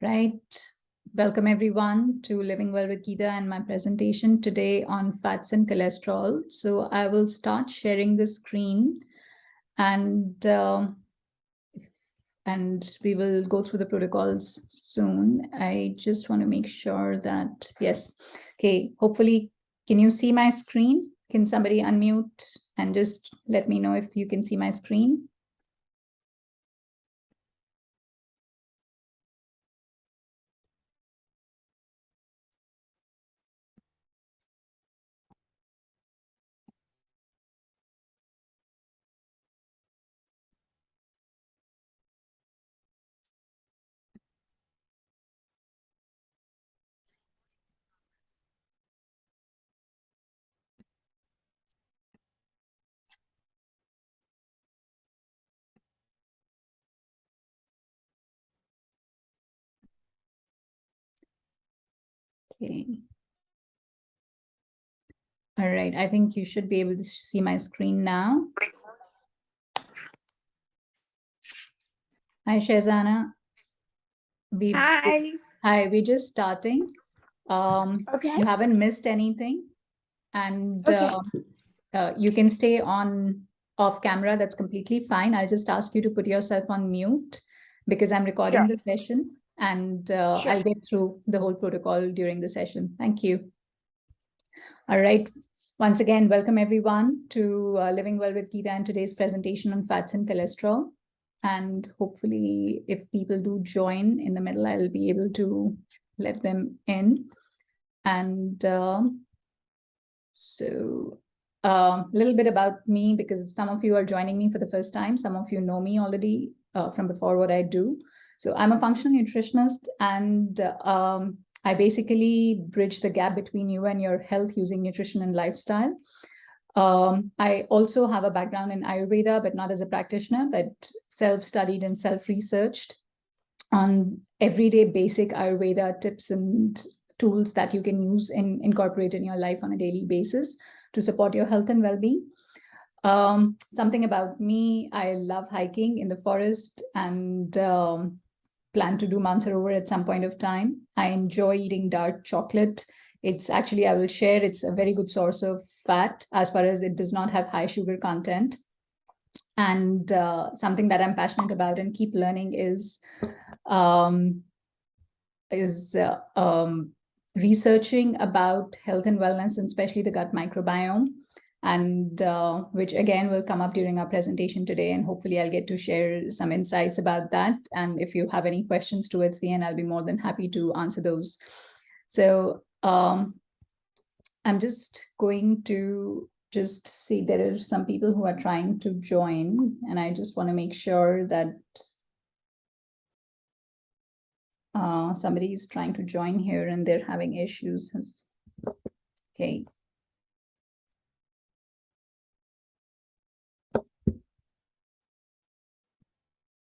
Right. Welcome everyone to Living Well with Geeta and my presentation today on fats and cholesterol. So I will start sharing the screen and we will go through the protocols soon. I just want to make sure that, yes. Okay, hopefully, can you see my screen? Can somebody unmute and just let me know if you can see my screen? Okay. All right, I think you should be able to see my screen now. Hi, Shazana. Hi. Hi, we're just starting. Okay. You haven't missed anything, and Okay. you can stay on off camera. That's completely fine. I'll just ask you to put yourself on mute because I'm recording Sure. the session, and Sure. I'll get through the whole protocol during the session. Thank you. All right. Once again, welcome everyone to Living Well with Geeta and today's presentation on fats and cholesterol. And hopefully, if people do join in the middle, I'll be able to let them in. And so a little bit about me, because some of you are joining me for the first time. Some of you know me already from before what I do. So I'm a functional nutritionist, and I basically bridge the gap between you and your health using nutrition and lifestyle. I also have a background in Ayurveda, but not as a practitioner, but self-studied and self-researched on everyday basic Ayurveda tips and tools that you can use and incorporate in your life on a daily basis to support your health and well-being. Something about me, I love hiking in the forest and plan to do Mansarovar at some point of time. I enjoy eating dark chocolate. It's actually, I will share, it's a very good source of fat as far as it does not have high sugar content. And something that I'm passionate about and keep learning is researching about health and wellness, and especially the gut microbiome, and which again will come up during our presentation today. And hopefully I'll get to share some insights about that. And if you have any questions towards the end, I'll be more than happy to answer those. So I'm just going to just see, there are some people who are trying to join, and I just want to make sure that somebody is trying to join here and they're having issues. Okay.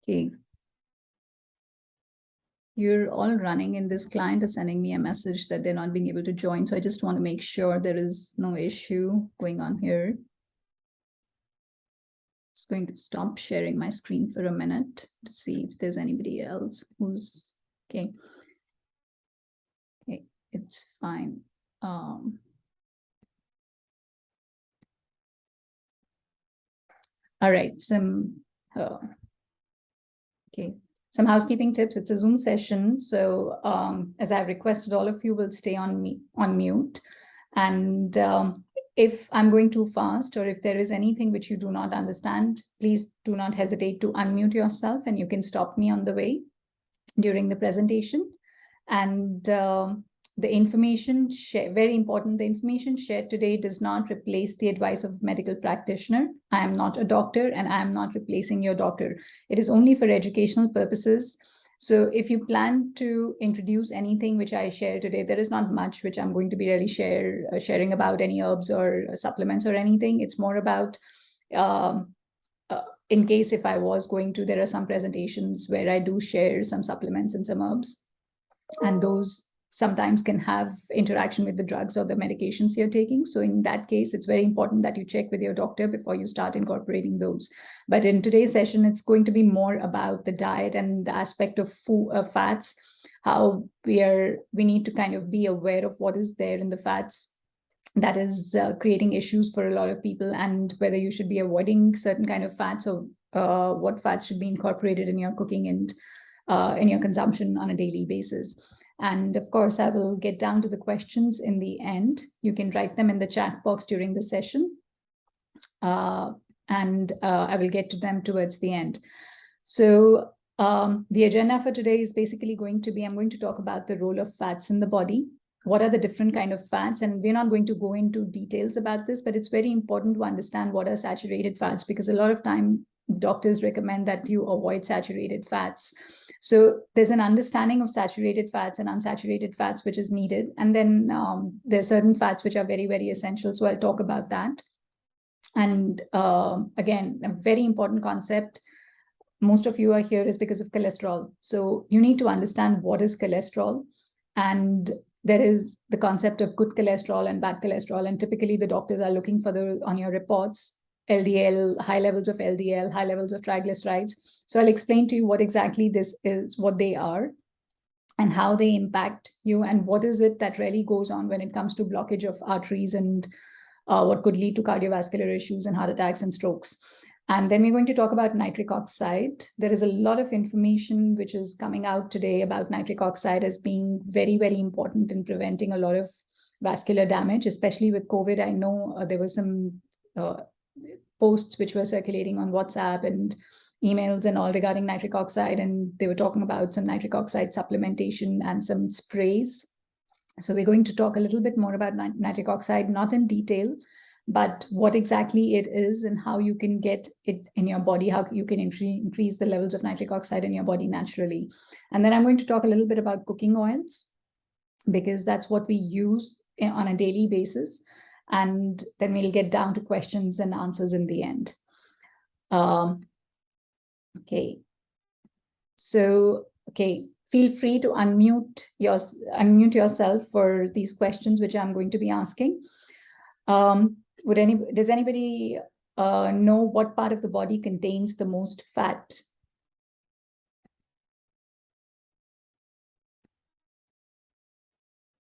Okay. You're all running, and this client is sending me a message that they're not being able to join. So I just want to make sure there is no issue going on here. Just going to stop sharing my screen for a minute to see if there's anybody else who's okay. Okay, it's fine. All right, okay, some housekeeping tips. It's a Zoom session, so as I've requested, all of you will stay on mute. And if I'm going too fast, or if there is anything which you do not understand, please do not hesitate to unmute yourself, and you can stop me on the way during the presentation. And the information very important, the information shared today does not replace the advice of a medical practitioner. I am not a doctor, and I am not replacing your doctor. It is only for educational purposes. So if you plan to introduce anything which I share today, there is not much which I'm going to be really sharing about any herbs or supplements or anything. It's more about in case if I was going to, there are some presentations where I do share some supplements and some herbs, and those sometimes can have interaction with the drugs or the medications you're taking. So in that case, it's very important that you check with your doctor before you start incorporating those. But in today's session, it's going to be more about the diet and the aspect of food, fats, how we need to kind of be aware of what is there in the fats that is creating issues for a lot of people, and whether you should be avoiding certain kind of fats, or what fats should be incorporated in your cooking and in your consumption on a daily basis. And of course, I will get down to the questions in the end. You can write them in the chat box during the session, and I will get to them towards the end. So the agenda for today is basically going to be, I'm going to talk about the role of fats in the body. What are the different kind of fats? And we're not going to go into details about this, but it's very important to understand what are saturated fats, because a lot of time doctors recommend that you avoid saturated fats. So there's an understanding of saturated fats and unsaturated fats, which is needed. And then there's certain fats which are very, very essential. So I'll talk about that. And again, a very important concept. Most of you are here is because of cholesterol. So you need to understand what is cholesterol. And there is the concept of good cholesterol and bad cholesterol. And typically the doctors are looking for on your reports, LDL, high levels of LDL, high levels of triglycerides. So I'll explain to you what exactly this is, what they are, and how they impact you, and what is it that really goes on when it comes to blockage of arteries, and what could lead to cardiovascular issues and heart attacks and strokes. And then we're going to talk about nitric oxide. There is a lot of information which is coming out today about nitric oxide as being very, very important in preventing a lot of vascular damage, especially with COVID. I know there were some posts which were circulating on WhatsApp and emails and all regarding nitric oxide, and they were talking about some nitric oxide supplementation and some sprays. So we're going to talk a little bit more about nitric oxide, not in detail, but what exactly it is and how you can get it in your body, how you can increase the levels of nitric oxide in your body naturally. And then I'm going to talk a little bit about cooking oils, because that's what we use on a daily basis. And then we'll get down to questions and answers in the end. Okay. So, okay. Feel free to unmute yourself for these questions, which I'm going to be asking. Does anybody know what part of the body contains the most fat?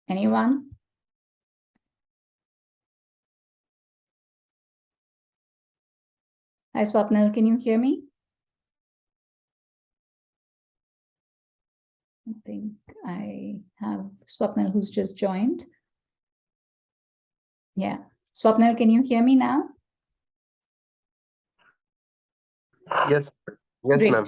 Anyone? Hi, Swapnil, can you hear me? I think I have Swapnil who's just joined. Yeah. Swapnil, can you hear me now? Yes. Yes, ma'am.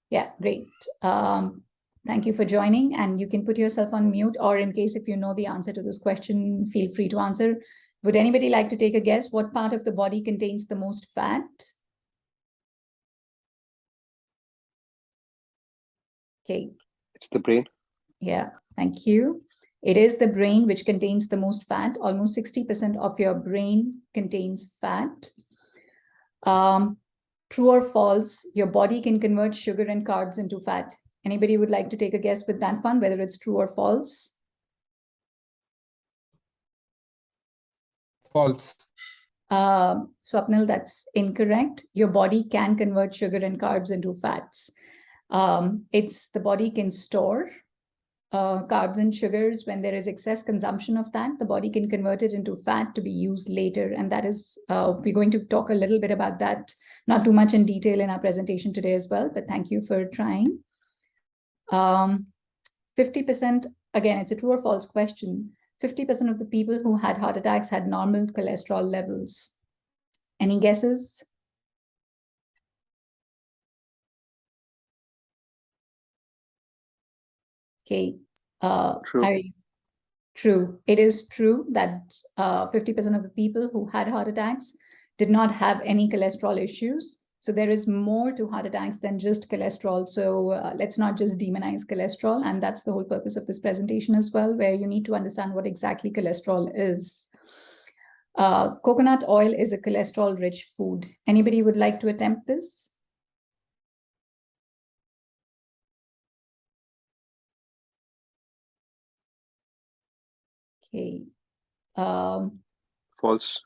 Yeah, great. Thank you for joining, and you can put yourself on mute, or in case if you know the answer to this question, feel free to answer. Would anybody like to take a guess? What part of the body contains the most fat? Okay. It's the brain. Yeah, thank you. It is the brain which contains the most fat. Almost 60% of your brain contains fat. True or false, your body can convert sugar and carbs into fat. Anybody would like to take a guess with that one, whether it's true or false? False. Swapnil, that's incorrect. Your body can convert sugar and carbs into fats. The body can store carbs and sugars. When there is excess consumption of that, the body can convert it into fat to be used later. And that is, we're going to talk a little bit about that, not too much in detail in our presentation today as well, but thank you for trying. 50%, again, it's a true or false question. 50% of the people who had heart attacks had normal cholesterol levels. Any guesses? Okay. True. True. It is true that 50% of the people who had heart attacks did not have any cholesterol issues. So there is more to heart attacks than just cholesterol. So let's not just demonize cholesterol. And that's the whole purpose of this presentation as well, where you need to understand what exactly cholesterol is. Coconut oil is a cholesterol-rich food. Anybody would like to attempt this? Okay. False.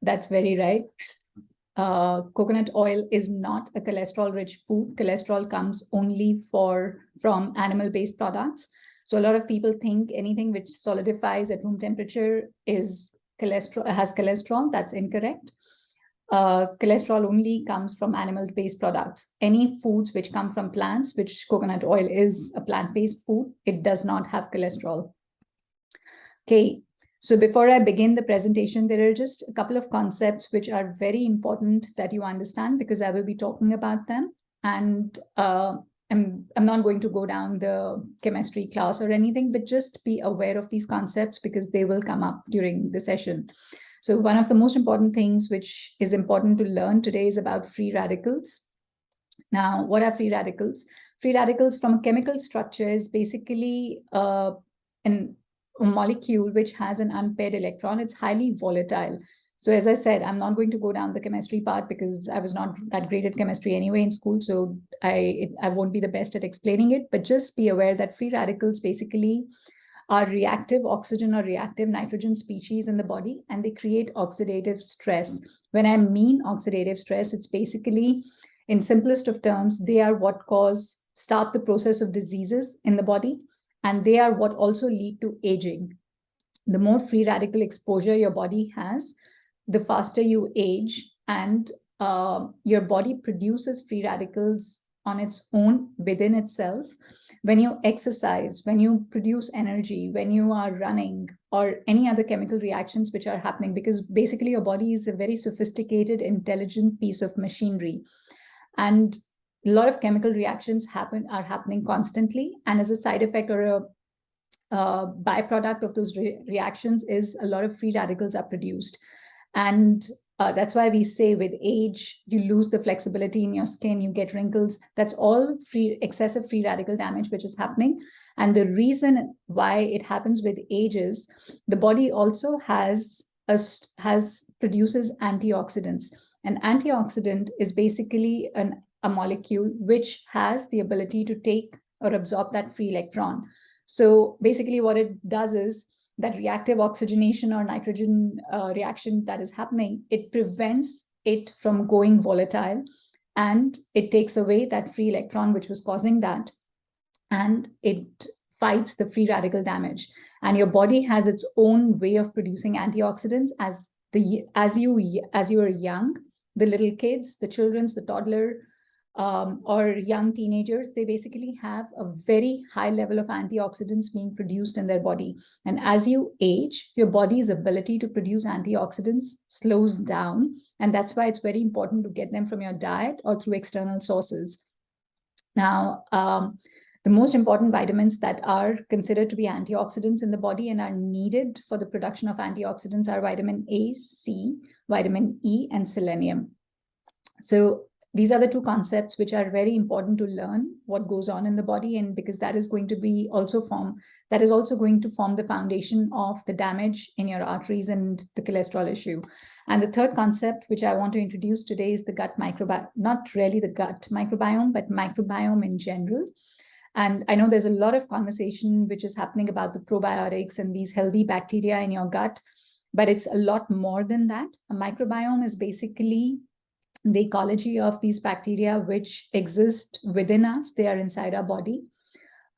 That's very right. coconut oil is not a cholesterol-rich food. Cholesterol comes only from animal-based products. So a lot of people think anything which solidifies at room temperature has cholesterol. That's incorrect. Cholesterol only comes from animal-based products. Any foods which come from plants, which coconut oil is a plant-based food, it does not have cholesterol. Okay, so before I begin the presentation, there are just a couple of concepts which are very important that you understand, because I will be talking about them. And I'm not going to go down the chemistry class or anything, but just be aware of these concepts because they will come up during the session. So one of the most important things which is important to learn today is about free radicals. Now, what are free radicals? Free radicals from a chemical structure is basically a molecule which has an unpaired electron. It's highly volatile. So as I said, I'm not going to go down the chemistry part because I was not that great at chemistry anyway in school. So I won't be the best at explaining it, but just be aware that free radicals basically are reactive oxygen or reactive nitrogen species in the body, and they create oxidative stress. When I mean oxidative stress, it's basically, in simplest of terms, they are what start the process of diseases in the body, and they are what also lead to aging. The more free radical exposure your body has, the faster you age, and your body produces free radicals on its own within itself. When you exercise, when you produce energy, when you are running, or any other chemical reactions which are happening, because basically your body is a very sophisticated, intelligent piece of machinery. And a lot of chemical reactions are happening constantly. And as a side effect or a byproduct of those reactions is a lot of free radicals are produced. And that's why we say with age, you lose the flexibility in your skin, you get wrinkles. That's all excessive free radical damage which is happening. And the reason why it happens with age is the body also produces antioxidants. An antioxidant is basically a molecule which has the ability to take or absorb that free electron. So basically what it does is that reactive oxygenation or nitrogen reaction that is happening, it prevents it from going volatile, and it takes away that free electron which was causing that, and it fights the free radical damage. And your body has its own way of producing antioxidants as you are young. The little kids, the children, the toddler, or young teenagers, they basically have a very high level of antioxidants being produced in their body. And as you age, your body's ability to produce antioxidants slows down. And that's why it's very important to get them from your diet or through external sources. Now, the most important vitamins that are considered to be antioxidants in the body and are needed for the production of antioxidants are vitamin A, C, vitamin E, and selenium. So these are the two concepts which are very important to learn what goes on in the body, and because that is going to also form the foundation of the damage in your arteries and the cholesterol issue. And the third concept which I want to introduce today is the gut microbiome, not really the gut microbiome, but microbiome in general. And I know there's a lot of conversation which is happening about the probiotics and these healthy bacteria in your gut, but it's a lot more than that. A microbiome is basically the ecology of these bacteria which exist within us. They are inside our body.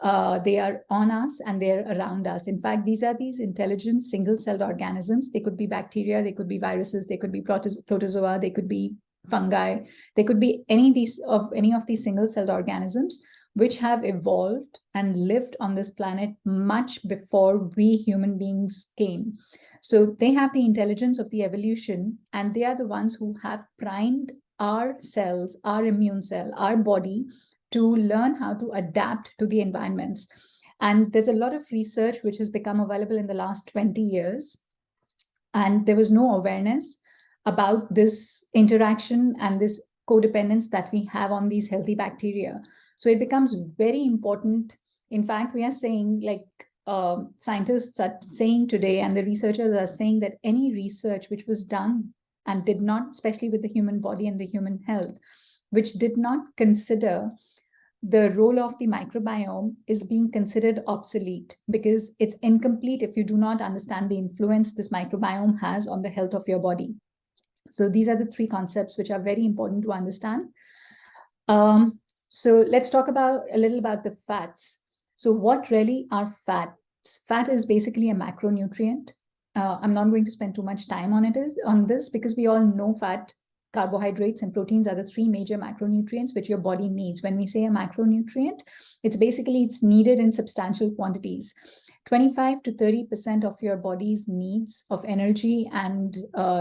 They are on us and they're around us. In fact, these are these intelligent single-celled organisms. They could be bacteria, they could be viruses, they could be protozoa, they could be fungi, they could be any of these single-celled organisms which have evolved and lived on this planet much before we human beings came. So they have the intelligence of the evolution, and they are the ones who have primed our cells, our immune cell, our body to learn how to adapt to the environments. And there's a lot of research which has become available in the last 20 years. And there was no awareness about this interaction and this codependence that we have on these healthy bacteria. So it becomes very important. In fact, we are saying, like, scientists are saying today, and the researchers are saying that any research which was done and did not, especially with the human body and the human health, which did not consider the role of the microbiome is being considered obsolete, because it's incomplete if you do not understand the influence this microbiome has on the health of your body. So these are the three concepts which are very important to understand. So let's talk a little about the fats. So what really are fats? Fat is basically a macronutrient. I'm not going to spend too much time on this because we all know fat, carbohydrates, and proteins are the three major macronutrients which your body needs. When we say a macronutrient, it's needed in substantial quantities. 25 to 30% of your body's needs of energy and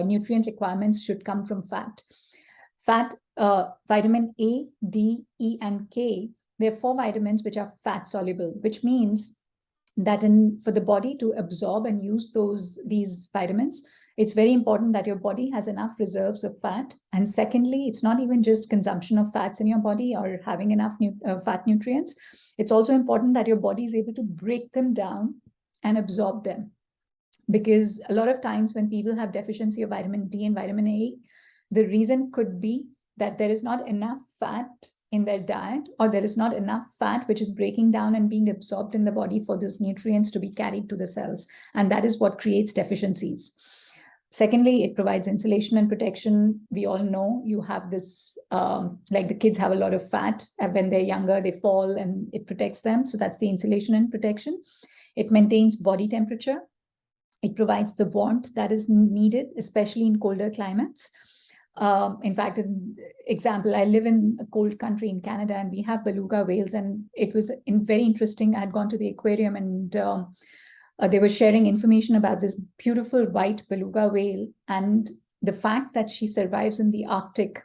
nutrient requirements should come from fat. Fat, vitamin A, D, E, and K, there are 4 vitamins which are fat soluble, which means that for the body to absorb and use these vitamins, it's very important that your body has enough reserves of fat. And secondly, it's not even just consumption of fats in your body or having enough fat nutrients. It's also important that your body is able to break them down and absorb them. Because a lot of times when people have deficiency of vitamin D and vitamin A, the reason could be that there is not enough fat in their diet, or there is not enough fat which is breaking down and being absorbed in the body for those nutrients to be carried to the cells. And that is what creates deficiencies. Secondly, it provides insulation and protection. We all know you have this, like the kids have a lot of fat. When they're younger, they fall and it protects them. So that's the insulation and protection. It maintains body temperature. It provides the warmth that is needed, especially in colder climates. In fact, an example, I live in a cold country in Canada, and we have beluga whales, and it was very interesting. I had gone to the aquarium, and they were sharing information about this beautiful white beluga whale, and the fact that she survives in the Arctic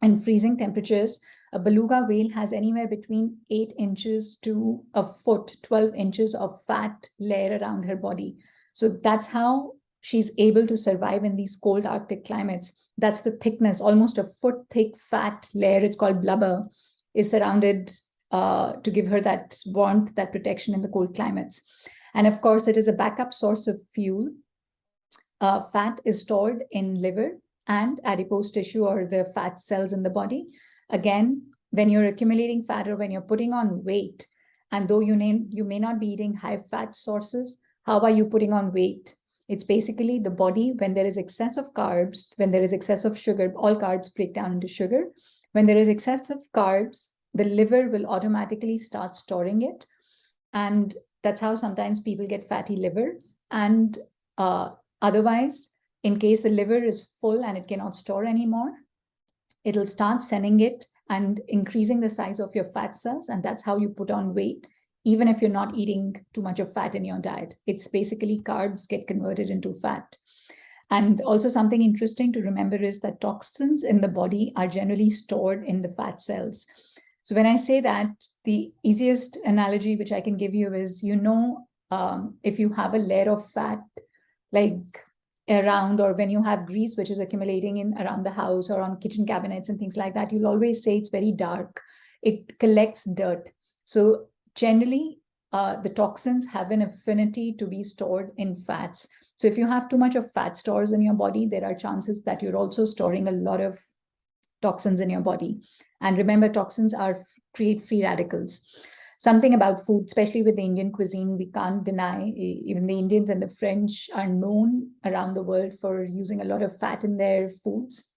and freezing temperatures. A beluga whale has anywhere between 8 inches to a foot, 12 inches of fat layer around her body. So that's how she's able to survive in these cold Arctic climates. That's the thickness, almost a foot thick fat layer, it's called blubber, is surrounded to give her that warmth, that protection in the cold climates. And of course, it is a backup source of fuel. Fat is stored in liver and adipose tissue, or the fat cells in the body. Again, when you're accumulating fat or when you're putting on weight, and though you may not be eating high fat sources, how are you putting on weight? It's basically the body, when there is excess of carbs, when there is excess of sugar, all carbs break down into sugar. When there is excess of carbs, the liver will automatically start storing it. And that's how sometimes people get fatty liver. And otherwise, in case the liver is full and it cannot store anymore, it'll start sending it and increasing the size of your fat cells. And that's how you put on weight, even if you're not eating too much of fat in your diet. It's basically carbs get converted into fat. And also something interesting to remember is that toxins in the body are generally stored in the fat cells. So when I say that, the easiest analogy which I can give you is, if you have a layer of fat, like around, or when you have grease which is accumulating in around the house or on kitchen cabinets and things like that, you'll always say it's very dark. It collects dirt. So generally, the toxins have an affinity to be stored in fats. So if you have too much of fat stores in your body, there are chances that you're also storing a lot of toxins in your body. And remember, toxins create free radicals. Something about food, especially with the Indian cuisine, we can't deny, even the Indians and the French are known around the world for using a lot of fat in their foods.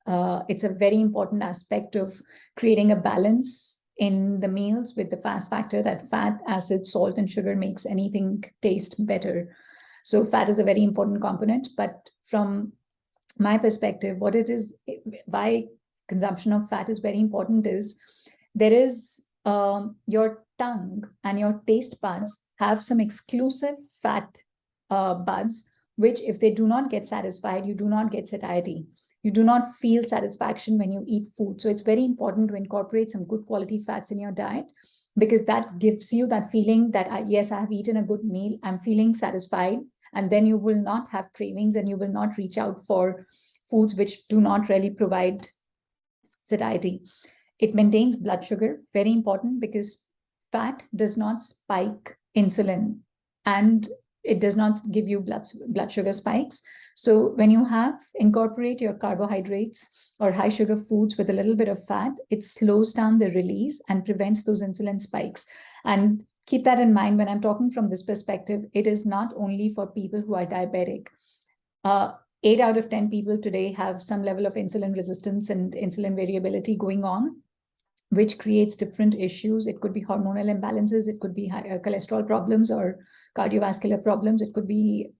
It's a very important aspect of creating a balance in the meals with the fast factor that fat, acid, salt, and sugar makes anything taste better. So fat is a very important component. But from my perspective, what it is, why consumption of fat is very important is there is your tongue and your taste buds have some exclusive fat buds, which if they do not get satisfied, you do not get satiety. You do not feel satisfaction when you eat food. So it's very important to incorporate some good quality fats in your diet, because that gives you that feeling that, yes, I have eaten a good meal, I'm feeling satisfied. And then you will not have cravings and you will not reach out for foods which do not really provide satiety. It maintains blood sugar, very important, because fat does not spike insulin and it does not give you blood sugar spikes. So when you incorporate your carbohydrates or high sugar foods with a little bit of fat, it slows down the release and prevents those insulin spikes. And keep that in mind when I'm talking from this perspective. It is not only for people who are diabetic. 8 out of 10 people today have some level of insulin resistance and insulin variability going on, which creates different issues. It could be hormonal imbalances, it could be cholesterol problems or cardiovascular problems, it could be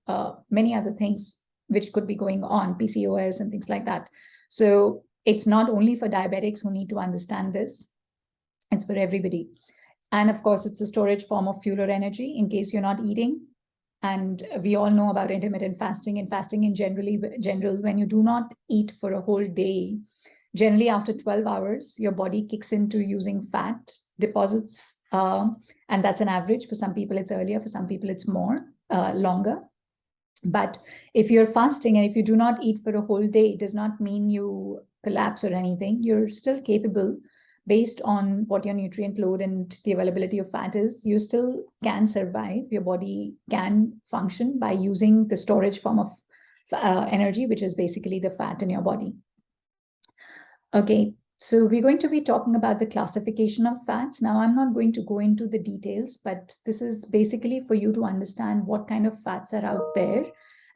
many other things which could be going on, PCOS and things like that. So it's not only for diabetics who need to understand this, it's for everybody. And of course, it's a storage form of fuel or energy in case you're not eating. And we all know about intermittent fasting, and fasting in general, when you do not eat for a whole day, generally after 12 hours, your body kicks into using fat deposits. And that's an average. For some people, it's earlier. For some people, it's more, longer. But if you're fasting and if you do not eat for a whole day, it does not mean you collapse or anything. You're still capable, based on what your nutrient load and the availability of fat is. You still can survive. Your body can function by using the storage form of energy, which is basically the fat in your body. Okay, so we're going to be talking about the classification of fats. Now, I'm not going to go into the details, but this is basically for you to understand what kind of fats are out there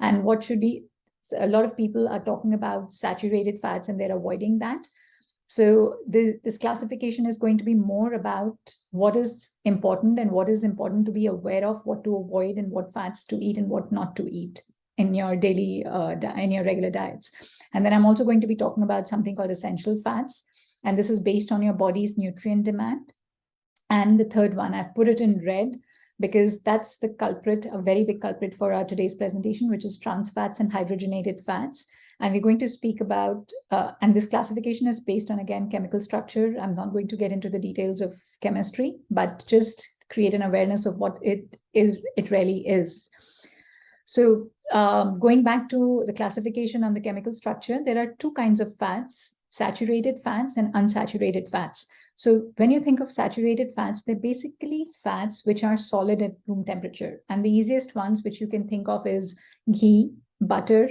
and what should be. A lot of people are talking about saturated fats and they're avoiding that. So this classification is going to be more about what is important and what is important to be aware of, what to avoid and what fats to eat and what not to eat in your daily, in your regular diets. And then I'm also going to be talking about something called essential fats. And this is based on your body's nutrient demand. And the third one, I've put it in red because that's the culprit, a very big culprit for our today's presentation, which is trans fats and hydrogenated fats. And we're going to speak about, and this classification is based on, again, chemical structure. I'm not going to get into the details of chemistry, but just create an awareness of what it really is. So going back to the classification on the chemical structure, there are two kinds of fats, saturated fats and unsaturated fats. So when you think of saturated fats, they're basically fats which are solid at room temperature. And the easiest ones which you can think of is ghee, butter,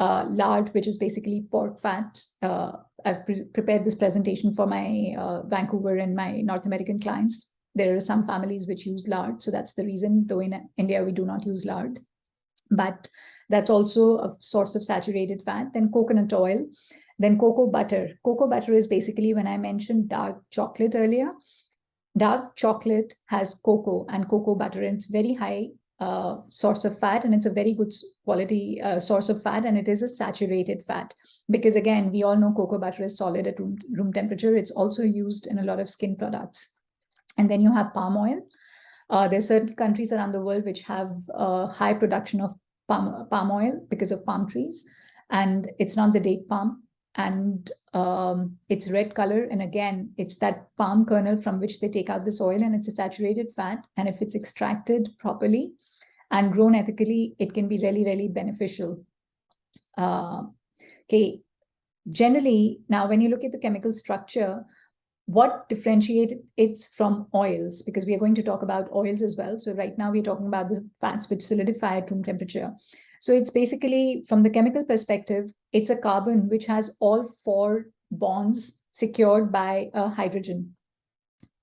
lard, which is basically pork fat. I've prepared this presentation for my Vancouver and my North American clients. There are some families which use lard, so that's the reason, though in India we do not use lard. But that's also a source of saturated fat. Then coconut oil, then cocoa butter. Cocoa butter is basically, when I mentioned dark chocolate earlier, dark chocolate has cocoa and cocoa butter, and it's very high source of fat, and it's a very good quality source of fat, and it is a saturated fat because, again, we all know cocoa butter is solid at room temperature. It's also used in a lot of skin products. And then you have palm oil. There are certain countries around the world which have high production of palm oil because of palm trees, and it's not the date palm, and it's red color, and again, it's that palm kernel from which they take out this oil, and it's a saturated fat, and if it's extracted properly and grown ethically, it can be really, really beneficial. Okay, generally, now when you look at the chemical structure, what differentiates it from oils, because we are going to talk about oils as well. So right now we're talking about the fats which solidify at room temperature. So it's basically, from the chemical perspective, it's a carbon which has all 4 bonds secured by a hydrogen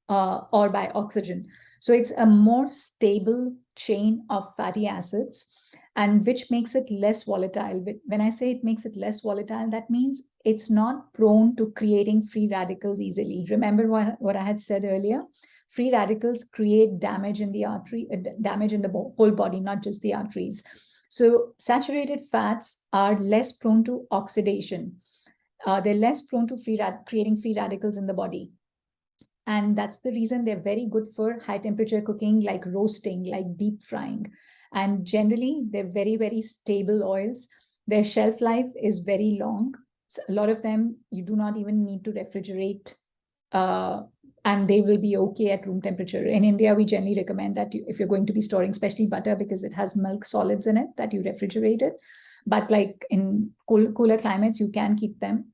or by oxygen. So it's a more stable chain of fatty acids, and which makes it less volatile. When I say it makes it less volatile, that means it's not prone to creating free radicals easily. Remember what I had said earlier? Free radicals create damage in the artery, damage in the whole body, not just the arteries. So saturated fats are less prone to oxidation. They're less prone to creating free radicals in the body. And that's the reason they're very good for high temperature cooking, like roasting, like deep frying. And generally, they're very, very stable oils. Their shelf life is very long. So a lot of them, you do not even need to refrigerate, and they will be okay at room temperature. In India, we generally recommend that if you're going to be storing, especially butter, because it has milk solids in it, that you refrigerate it. But like in cooler climates, you can keep them.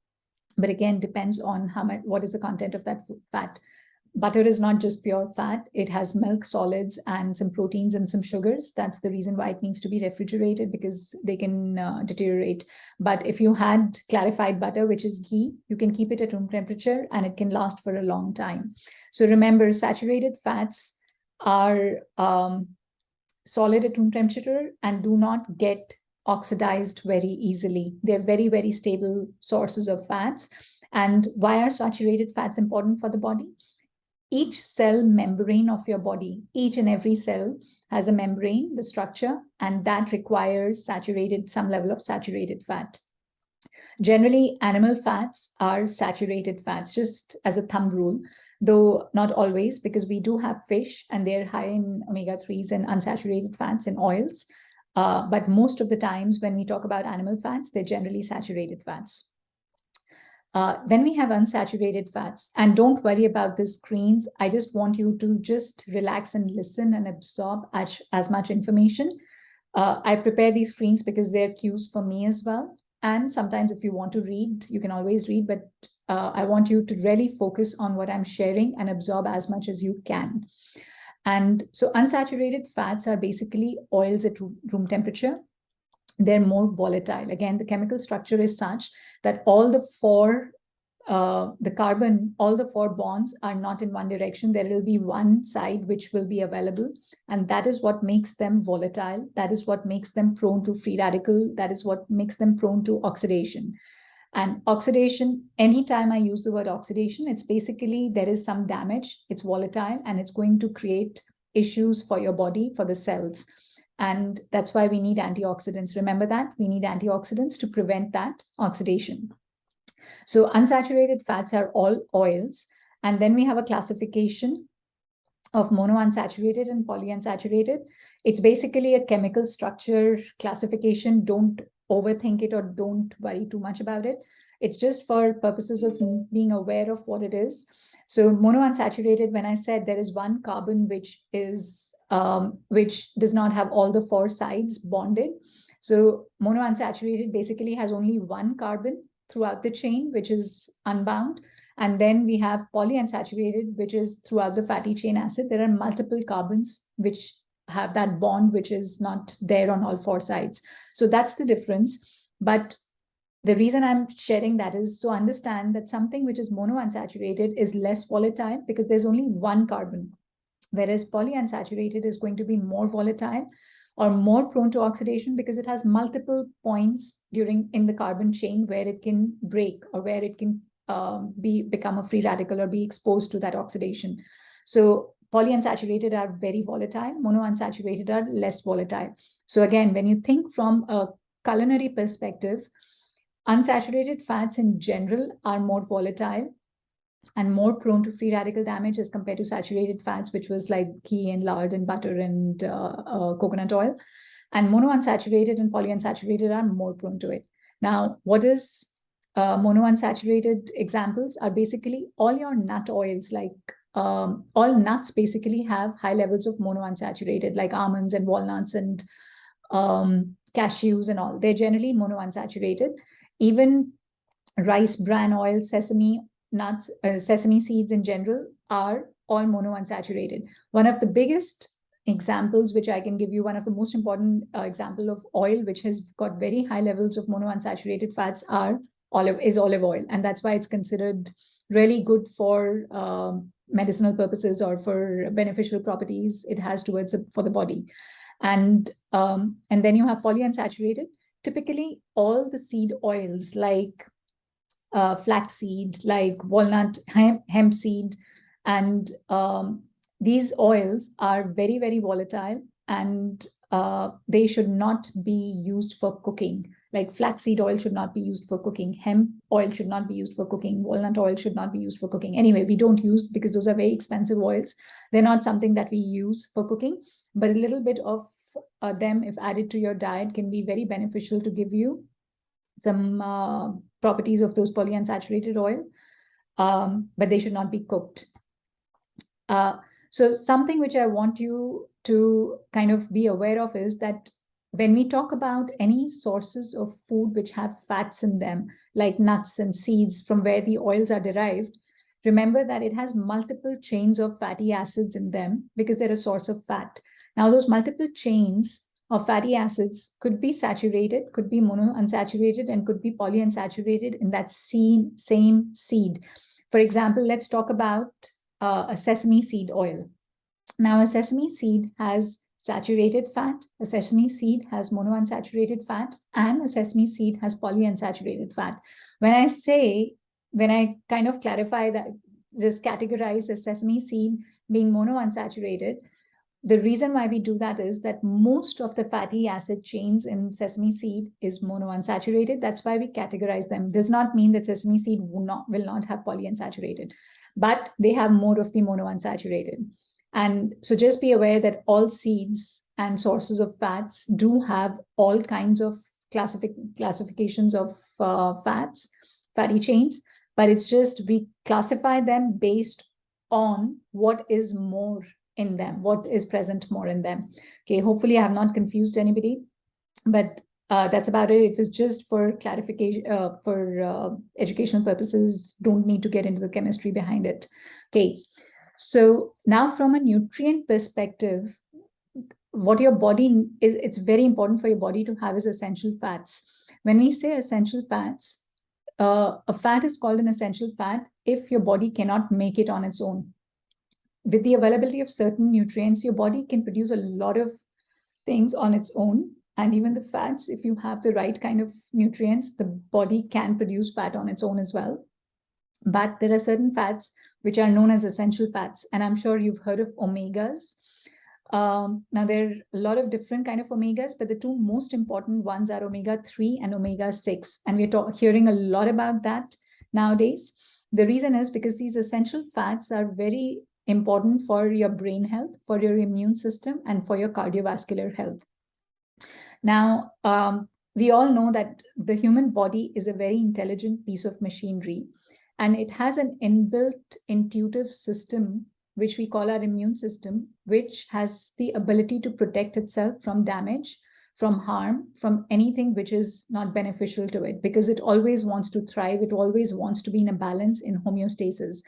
But again, depends on how much, what is the content of that fat. Butter is not just pure fat. It has milk solids and some proteins and some sugars. That's the reason why it needs to be refrigerated, because they can deteriorate. But if you had clarified butter, which is ghee, you can keep it at room temperature and it can last for a long time. So remember, saturated fats are solid at room temperature and do not get oxidized very easily. They're very, very stable sources of fats. And why are saturated fats important for the body? Each cell membrane of your body, each and every cell has a membrane, the structure, and that requires some level of saturated fat. Generally, animal fats are saturated fats, just as a thumb rule, though not always, because we do have fish and they're high in omega-3s and unsaturated fats and oils. But most of the times when we talk about animal fats, they're generally saturated fats. Then we have unsaturated fats. And don't worry about the screens. I just want you to just relax and listen and absorb as much information. I prepare these screens because they're cues for me as well. And sometimes if you want to read, you can always read, but I want you to really focus on what I'm sharing and absorb as much as you can. And so unsaturated fats are basically oils at room temperature. They're more volatile. Again, the chemical structure is such that all the four bonds are not in one direction. There will be one side which will be available. And that is what makes them volatile. That is what makes them prone to free radical. That is what makes them prone to oxidation. And oxidation, anytime I use the word oxidation, it's basically there is some damage, it's volatile, and it's going to create issues for your body, for the cells. And that's why we need antioxidants. Remember that we need antioxidants to prevent that oxidation. So unsaturated fats are all oils. And then we have a classification of monounsaturated and polyunsaturated. It's basically a chemical structure classification. Don't overthink it or don't worry too much about it. It's just for purposes of being aware of what it is. So monounsaturated, when I said there is one carbon which does not have all the four sides bonded. So monounsaturated basically has only one carbon throughout the chain, which is unbound. And then we have polyunsaturated, which is throughout the fatty chain acid. There are multiple carbons which have that bond, which is not there on all four sides. So that's the difference. But the reason I'm sharing that is to understand that something which is monounsaturated is less volatile because there's only one carbon, whereas polyunsaturated is going to be more volatile or more prone to oxidation because it has multiple points in the carbon chain where it can break or where it can become a free radical or be exposed to that oxidation. So polyunsaturated are very volatile, monounsaturated are less volatile. So again, when you think from a culinary perspective, unsaturated fats in general are more volatile and more prone to free radical damage as compared to saturated fats, which was like ghee and lard and butter and coconut oil. And monounsaturated and polyunsaturated are more prone to it. Now, what is monounsaturated examples are basically all your nut oils, like all nuts basically have high levels of monounsaturated, like almonds and walnuts and cashews and all. They're generally monounsaturated. Even rice bran oil, sesame nuts, sesame seeds in general are all monounsaturated. One of the biggest examples, which I can give you, one of the most important example of oil, which has got very high levels of monounsaturated fats is olive oil. And that's why it's considered really good for medicinal purposes or for beneficial properties it has for the body. And then you have polyunsaturated. Typically, all the seed oils like flaxseed, like walnut, hemp seed, and these oils are very, very volatile, and they should not be used for cooking. Like flaxseed oil should not be used for cooking. Hemp oil should not be used for cooking. Walnut oil should not be used for cooking. Anyway, we don't use because those are very expensive oils. They're not something that we use for cooking, but a little bit of them, if added to your diet, can be very beneficial to give you some properties of those polyunsaturated oil, but they should not be cooked. So something which I want you to kind of be aware of is that when we talk about any sources of food which have fats in them, like nuts and seeds from where the oils are derived, remember that it has multiple chains of fatty acids in them because they're a source of fat. Now, those multiple chains of fatty acids could be saturated, could be monounsaturated, and could be polyunsaturated in that same seed. For example, let's talk about a sesame seed oil. Now, a sesame seed has saturated fat. A sesame seed has monounsaturated fat, and a sesame seed has polyunsaturated fat. When I kind of clarify that, just categorize a sesame seed being monounsaturated, the reason why we do that is that most of the fatty acid chains in sesame seed is monounsaturated. That's why we categorize them. Does not mean that sesame seed will not have polyunsaturated, but they have more of the monounsaturated. And so just be aware that all seeds and sources of fats do have all kinds of classifications of fats, fatty chains, but it's just we classify them based on what is more in them, what is present more in them. Okay, hopefully I have not confused anybody, but that's about it. It was just for clarification, for educational purposes. Don't need to get into the chemistry behind it. Okay, so now from a nutrient perspective, what your body is, it's very important for your body to have is essential fats. When we say essential fats, a fat is called an essential fat if your body cannot make it on its own. With the availability of certain nutrients, your body can produce a lot of things on its own. And even the fats, if you have the right kind of nutrients, the body can produce fat on its own as well. But there are certain fats which are known as essential fats. And I'm sure you've heard of omegas. Now, there are a lot of different kind of omegas, but the two most important ones are omega-3 and omega-6. And we're hearing a lot about that nowadays. The reason is because these essential fats are very important for your brain health, for your immune system, and for your cardiovascular health. Now, we all know that the human body is a very intelligent piece of machinery, and it has an inbuilt intuitive system, which we call our immune system, which has the ability to protect itself from damage, from harm, from anything which is not beneficial to it, because it always wants to thrive. It always wants to be in a balance, in homeostasis.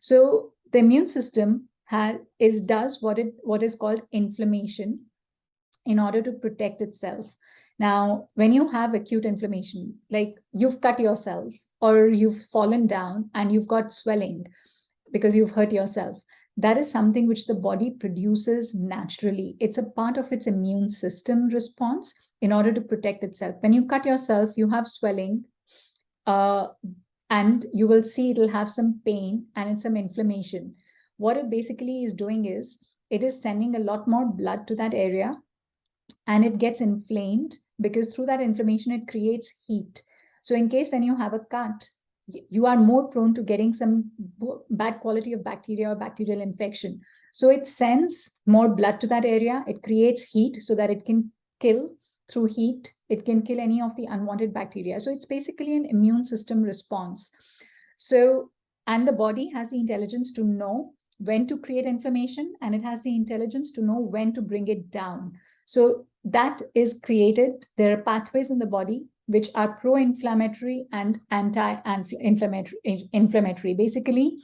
So the immune system does what is called inflammation in order to protect itself. Now, when you have acute inflammation, like you've cut yourself or you've fallen down and you've got swelling because you've hurt yourself, that is something which the body produces naturally. It's a part of its immune system response in order to protect itself. When you cut yourself, you have swelling, and you will see it'll have some pain and it's some inflammation. What it basically is doing is it is sending a lot more blood to that area, and it gets inflamed because through that inflammation, it creates heat. So in case when you have a cut, you are more prone to getting some bad quality of bacteria or bacterial infection. So it sends more blood to that area. It creates heat so that it can kill. Through heat, it can kill any of the unwanted bacteria. So it's basically an immune system response. So, and the body has the intelligence to know when to create inflammation, and it has the intelligence to know when to bring it down. So that is created. There are pathways in the body which are pro-inflammatory and anti-inflammatory, basically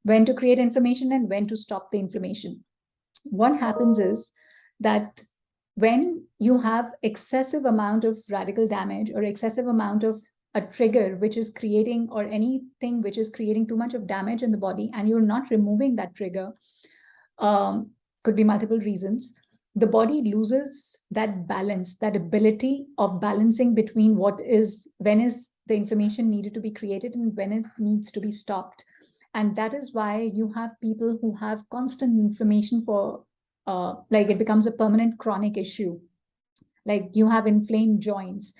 when to create inflammation and when to stop the inflammation. What happens is that when you have excessive amount of radical damage or excessive amount of a trigger which is creating, or anything which is creating too much of damage in the body, and you're not removing that trigger, could be multiple reasons, the body loses that balance, that ability of balancing between when is the inflammation needed to be created and when it needs to be stopped. And that is why you have people who have constant inflammation for, like it becomes a permanent chronic issue. Like you have inflamed joints.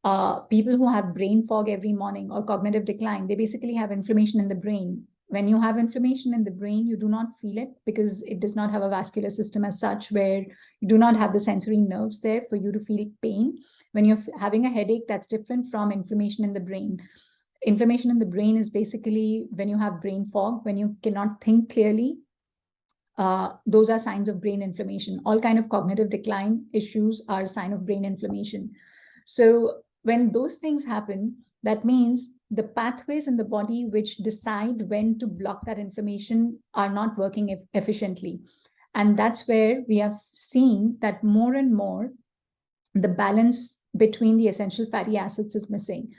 People who have brain fog every morning or cognitive decline, they basically have inflammation in the brain. When you have inflammation in the brain, you do not feel it because it does not have a vascular system as such, where you do not have the sensory nerves there for you to feel pain. When you're having a headache, that's different from inflammation in the brain. Inflammation in the brain is basically when you have brain fog, when you cannot think clearly. Those are signs of brain inflammation. All kind of cognitive decline issues are a sign of brain inflammation. So when those things happen, that means the pathways in the body which decide when to block that inflammation are not working efficiently. And that's where we have seen that more and more the balance between the essential fatty acids is missing.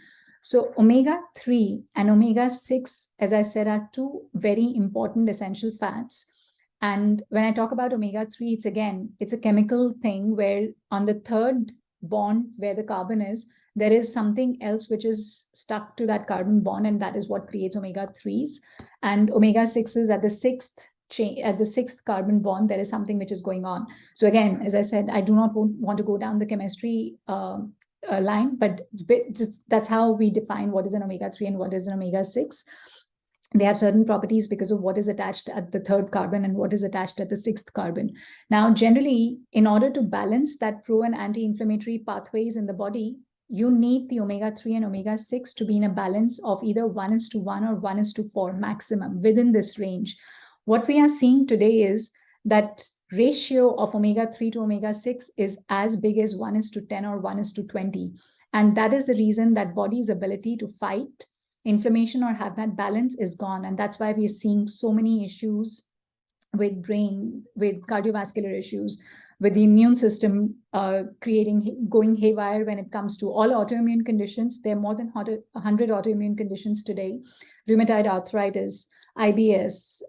So omega-3 and omega-6, as I said, are two very important essential fats. And when I talk about omega-3, it's a chemical thing where on the third bond where the carbon is, there is something else which is stuck to that carbon bond, and that is what creates omega-3s. And omega-6 is at the sixth carbon bond, there is something which is going on. So again, as I said, I do not want to go down the chemistry line, but that's how we define what is an omega-3 and what is an omega-6. They have certain properties because of what is attached at the third carbon and what is attached at the sixth carbon. Now, generally, in order to balance that pro and anti-inflammatory pathways in the body, you need the omega-3 and omega-6 to be in a balance of either 1:1 or 1:4 maximum within this range. What we are seeing today is that ratio of omega-3 to omega-6 is as big as 1:10 or 1:20. And that is the reason that body's ability to fight inflammation or have that balance is gone. And that's why we are seeing so many issues with brain, with cardiovascular issues, with the immune system going haywire when it comes to all autoimmune conditions. There are more than 100 autoimmune conditions today: rheumatoid arthritis, IBS,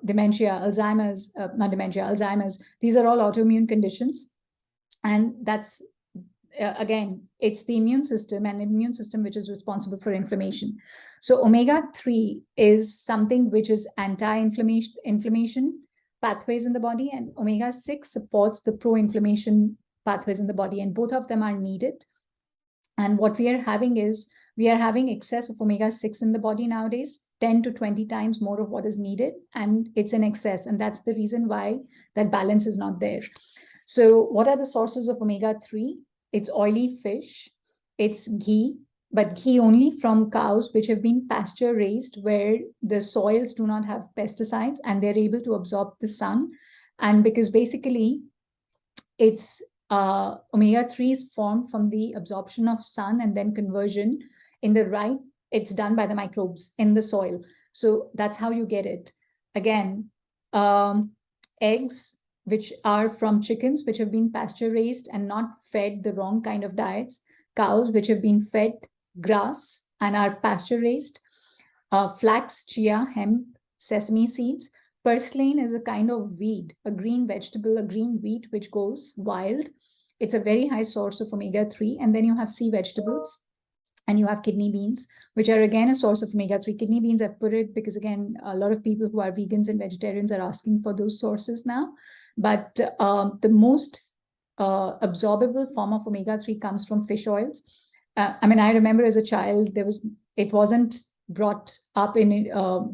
dementia, Alzheimer's, not dementia, Alzheimer's. These are all autoimmune conditions. And that's, again, it's the immune system which is responsible for inflammation. So omega-3 is something which is anti-inflammation pathways in the body, and omega-6 supports the pro-inflammation pathways in the body, and both of them are needed. And what we are having excess of omega-6 in the body nowadays, 10 to 20 times more of what is needed, and it's in excess, and that's the reason why that balance is not there. So what are the sources of omega-3? It's oily fish, it's ghee, but ghee only from cows which have been pasture raised, where the soils do not have pesticides and they're able to absorb the sun. And because basically it's omega-3 is formed from the absorption of sun and then conversion it's done by the microbes in the soil. So that's how you get it. Again, eggs, which are from chickens which have been pasture raised and not fed the wrong kind of diets, cows which have been fed grass and are pasture raised, flax, chia, hemp, sesame seeds. Purslane is a kind of weed, a green vegetable, a green wheat which goes wild. It's a very high source of omega-3. And then you have sea vegetables, and you have kidney beans, which are again a source of omega-3. Kidney beans, I've put it because, again, a lot of people who are vegans and vegetarians are asking for those sources now. But the most absorbable form of omega-3 comes from fish oils. I remember as a child, it wasn't brought up in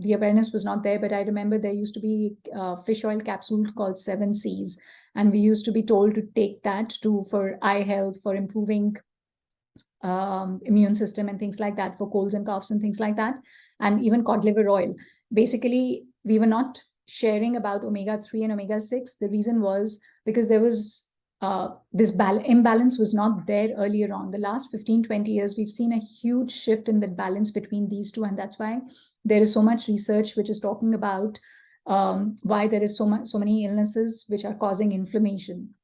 the awareness was not there, but I remember there used to be a fish oil capsule called 7 Cs, and we used to be told to take that for eye health, for improving immune system and things like that, for colds and coughs and things like that, and even cod liver oil. Basically, we were not sharing about omega-3 and omega-6. The reason was because there was this imbalance was not there earlier on. The last 15-20 years, we've seen a huge shift in the balance between these two, and that's why there is so much research which is talking about why there is so many illnesses which are causing inflammation.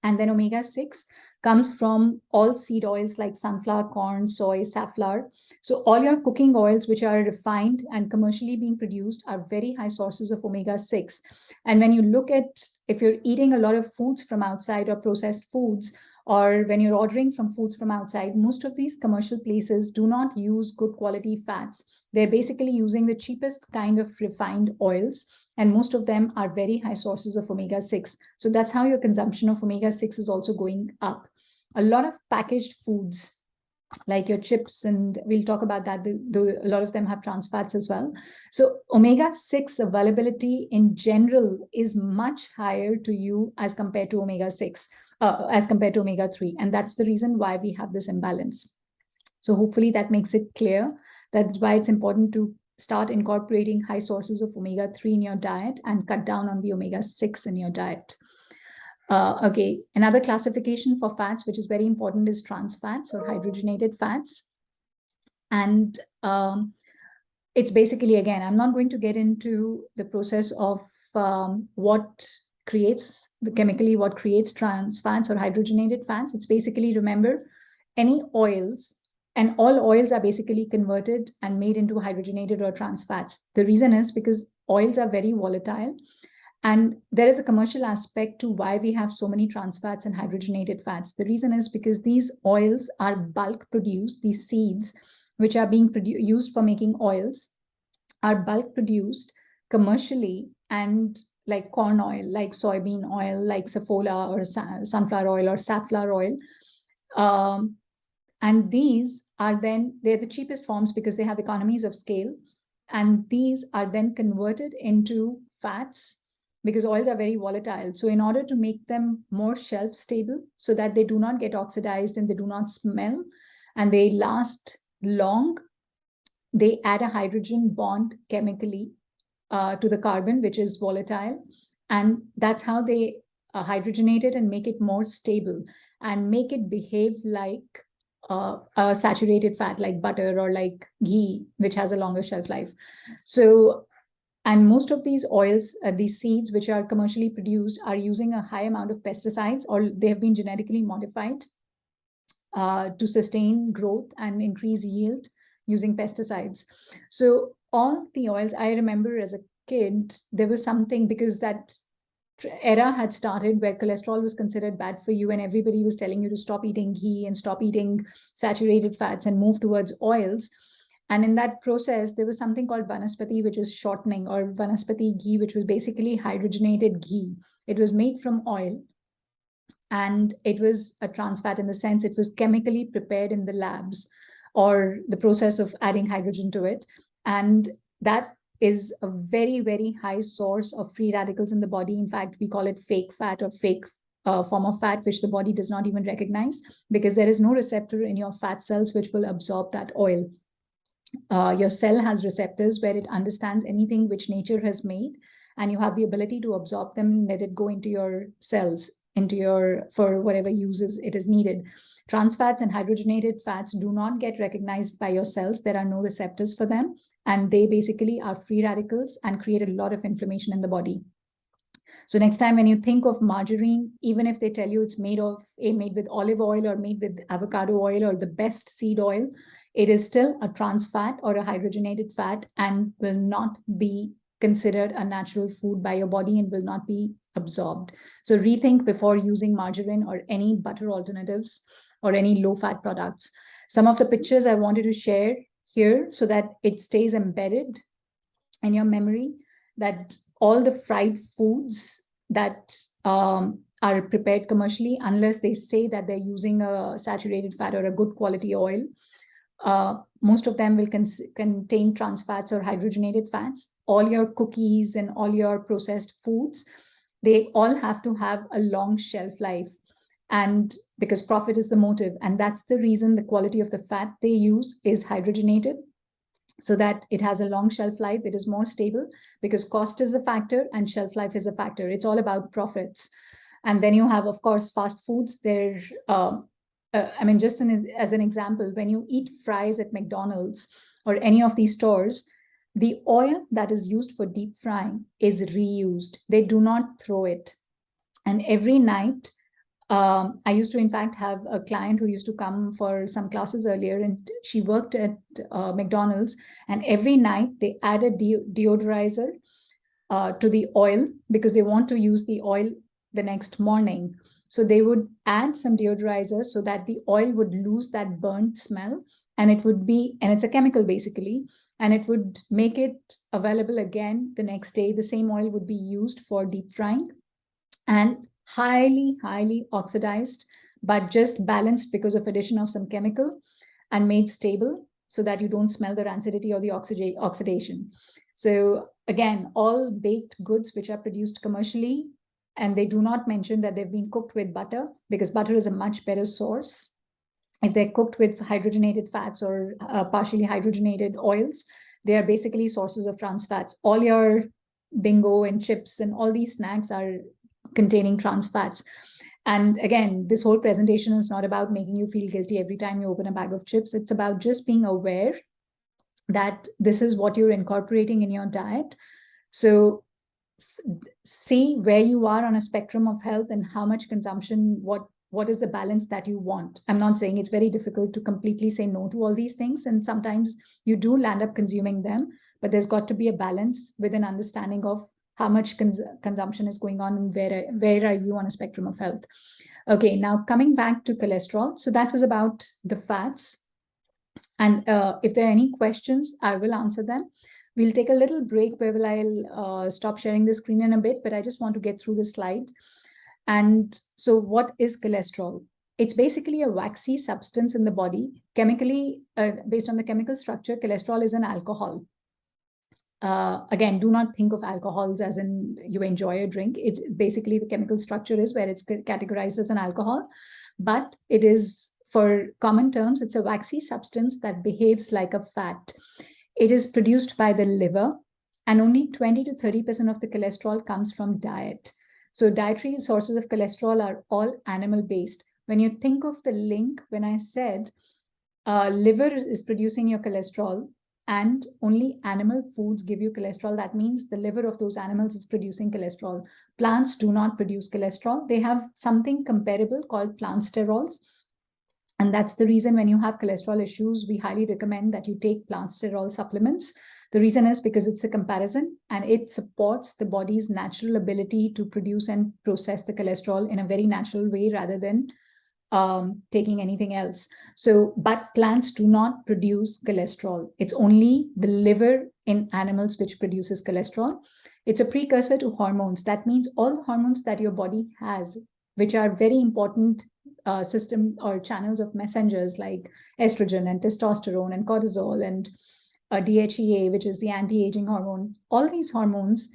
And then omega-6 comes from all seed oils like sunflower, corn, soy, safflower. So all your cooking oils which are refined and commercially being produced are very high sources of omega-6. And when you look at, if you're eating a lot of foods from outside or processed foods, or when you're ordering from foods from outside, most of these commercial places do not use good quality fats. They're basically using the cheapest kind of refined oils, and most of them are very high sources of omega-6. So that's how your consumption of omega-6 is also going up. A lot of packaged foods, like your chips, and we'll talk about that, a lot of them have trans fats as well. So omega-6 availability in general is much higher to you as compared to omega-6. As compared to omega-3. And that's the reason why we have this imbalance. So hopefully that makes it clear. That's why it's important to start incorporating high sources of omega-3 in your diet and cut down on the omega-6 in your diet. Okay, another classification for fats, which is very important, is trans fats or hydrogenated fats. And it's basically, again, I'm not going to get into the process of what creates trans fats or hydrogenated fats. It's basically, remember, any oils, and all oils are basically converted and made into hydrogenated or trans fats. The reason is because oils are very volatile, And there is a commercial aspect to why we have so many trans fats and hydrogenated fats. The reason is because these oils are bulk produced. These seeds, which are being used for making oils, are bulk produced commercially, and like corn oil, like soybean oil, like safflower or sunflower oil or safflower oil. And these are then, they're the cheapest forms because they have economies of scale. And these are then converted into fats because oils are very volatile. So in order to make them more shelf stable so that they do not get oxidized and they do not smell and they last long, they add a hydrogen bond chemically to the carbon, which is volatile. And that's how they hydrogenate it and make it more stable and make it behave like a saturated fat, like butter or like ghee, which has a longer shelf life. So, and most of these oils, these seeds, which are commercially produced, are using a high amount of pesticides, or they have been genetically modified to sustain growth and increase yield using pesticides. So all the oils, I remember as a kid, there was something, because that era had started where cholesterol was considered bad for you and everybody was telling you to stop eating ghee and stop eating saturated fats and move towards oils. And in that process, there was something called vanaspati, which is shortening, or vanaspati ghee, which was basically hydrogenated ghee. It was made from oil. And it was a trans fat in the sense it was chemically prepared in the labs or the process of adding hydrogen to it. And that is a very, very high source of free radicals in the body. In fact, we call it fake fat or fake form of fat, which the body does not even recognize because there is no receptor in your fat cells which will absorb that oil. Your cell has receptors where it understands anything which nature has made, and you have the ability to absorb them and let it go into your cells, into your, for whatever uses it is needed. Trans fats and hydrogenated fats do not get recognized by your cells. There are no receptors for them, and they basically are free radicals and create a lot of inflammation in the body. So next time when you think of margarine, even if they tell you it's made with olive oil or made with avocado oil or the best seed oil, it is still a trans fat or a hydrogenated fat and will not be considered a natural food by your body and will not be absorbed. So rethink before using margarine or any butter alternatives or any low-fat products. Some of the pictures I wanted to share here so that it stays embedded in your memory, that all the fried foods that are prepared commercially, unless they say that they're using a saturated fat or a good quality oil, most of them will contain trans fats or hydrogenated fats. All your cookies and all your processed foods, they all have to have a long shelf life, and because profit is the motive, and that's the reason the quality of the fat they use is hydrogenated, so that it has a long shelf life. It is more stable because cost is a factor and shelf life is a factor. It's all about profits. And then you have, of course, fast foods. They're I mean, just as an example, when you eat fries at McDonald's or any of these stores, the oil that is used for deep frying is reused. They do not throw it. And every night, I used to, in fact, have a client who used to come for some classes earlier, and she worked at McDonald's, and every night they add a deodorizer to the oil because they want to use the oil the next morning. So they would add some deodorizer so that the oil would lose that burnt smell, and it would be, and it's a chemical basically, and it would make it available again the next day. The same oil would be used for deep frying and highly, highly oxidized, but just balanced because of addition of some chemical and made stable so that you don't smell the rancidity or the oxidation. So again, all baked goods which are produced commercially, and they do not mention that they've been cooked with butter because butter is a much better source. If they're cooked with hydrogenated fats or partially hydrogenated oils, they are basically sources of trans fats. All your bingo and chips and all these snacks are containing trans fats. And again, this whole presentation is not about making you feel guilty every time you open a bag of chips. It's about just being aware that this is what you're incorporating in your diet. So see where you are on a spectrum of health and how much consumption, what is the balance that you want. I'm not saying it's very difficult to completely say no to all these things, and sometimes you do land up consuming them, but there's got to be a balance with an understanding of how much consumption is going on, and where are you on a spectrum of health. Okay, now coming back to cholesterol. So that was about the fats. And if there are any questions, I will answer them. We'll take a little break where I'll stop sharing the screen in a bit, but I just want to get through the slide. And so what is cholesterol? It's basically a waxy substance in the body. Chemically, based on the chemical structure, cholesterol is an alcohol. Again, do not think of alcohols as in you enjoy a drink. It's basically the chemical structure is where it's categorized as an alcohol, but it is, for common terms, it's a waxy substance that behaves like a fat. It is produced by the liver, and only 20 to 30% of the cholesterol comes from diet. So dietary sources of cholesterol are all animal-based. When you think of the link, when I said liver is producing your cholesterol, and only animal foods give you cholesterol, that means the liver of those animals is producing cholesterol. Plants do not produce cholesterol. They have something comparable called plant sterols. And that's the reason when you have cholesterol issues, we highly recommend that you take plant sterol supplements. The reason is because it's a comparison and it supports the body's natural ability to produce and process the cholesterol in a very natural way rather than taking anything else. So, but plants do not produce cholesterol. It's only the liver in animals which produces cholesterol. It's a precursor to hormones. That means all hormones that your body has, which are very important system or channels of messengers like estrogen and testosterone and cortisol and DHEA, which is the anti-aging hormone. All these hormones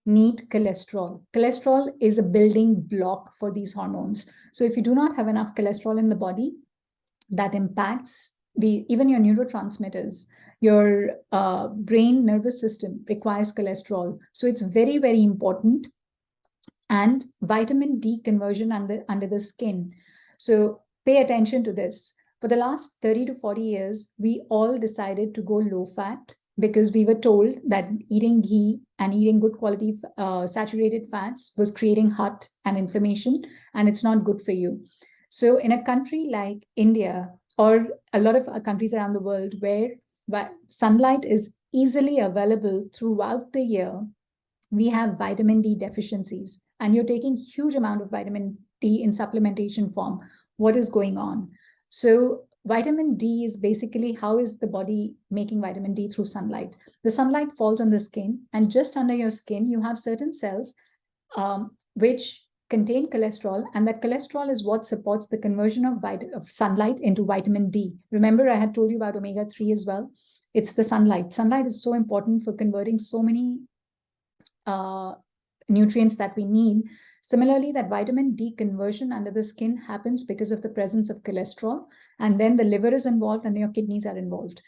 need cholesterol. Cholesterol is a building block for these hormones. So if you do not have enough cholesterol in the body, that impacts even your neurotransmitters. Your brain nervous system requires cholesterol. So it's very, very important. And vitamin D conversion under the skin. So pay attention to this. For the last 30 to 40 years, we all decided to go low fat because we were told that eating ghee and eating good quality saturated fats was creating heart and inflammation, and it's not good for you. So in a country like India, or a lot of countries around the world where sunlight is easily available throughout the year, we have vitamin D deficiencies, and you're taking huge amount of vitamin D in supplementation form. What is going on? So vitamin D is basically, how is the body making vitamin D? Through sunlight. The sunlight falls on the skin, and just under your skin, you have certain cells which contain cholesterol, and that cholesterol is what supports the conversion of sunlight into vitamin D. Remember, I had told you about omega-3 as well. It's the sunlight. Sunlight is so important for converting so many nutrients that we need. Similarly, that vitamin D conversion under the skin happens because of the presence of cholesterol, and then the liver is involved and your kidneys are involved.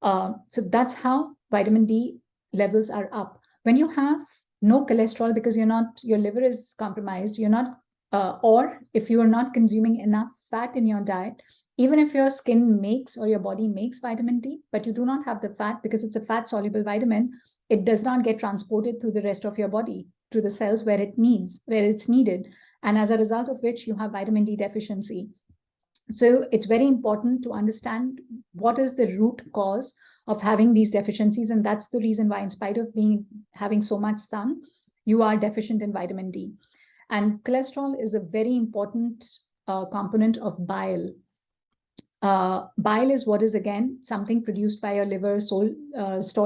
So that's how vitamin D levels are up. When you have no cholesterol because your liver is compromised, or if you are not consuming enough fat in your diet, even if your skin makes or your body makes vitamin D, but you do not have the fat because it's a fat soluble vitamin, it does not get transported through the rest of your body to the cells where it's needed. And as a result of which you have vitamin D deficiency. So it's very important to understand what is the root cause of having these deficiencies. And that's the reason why, in spite of having so much sun, you are deficient in vitamin D. And cholesterol is a very important component of bile. Bile is what is, again, something produced by your liver, stored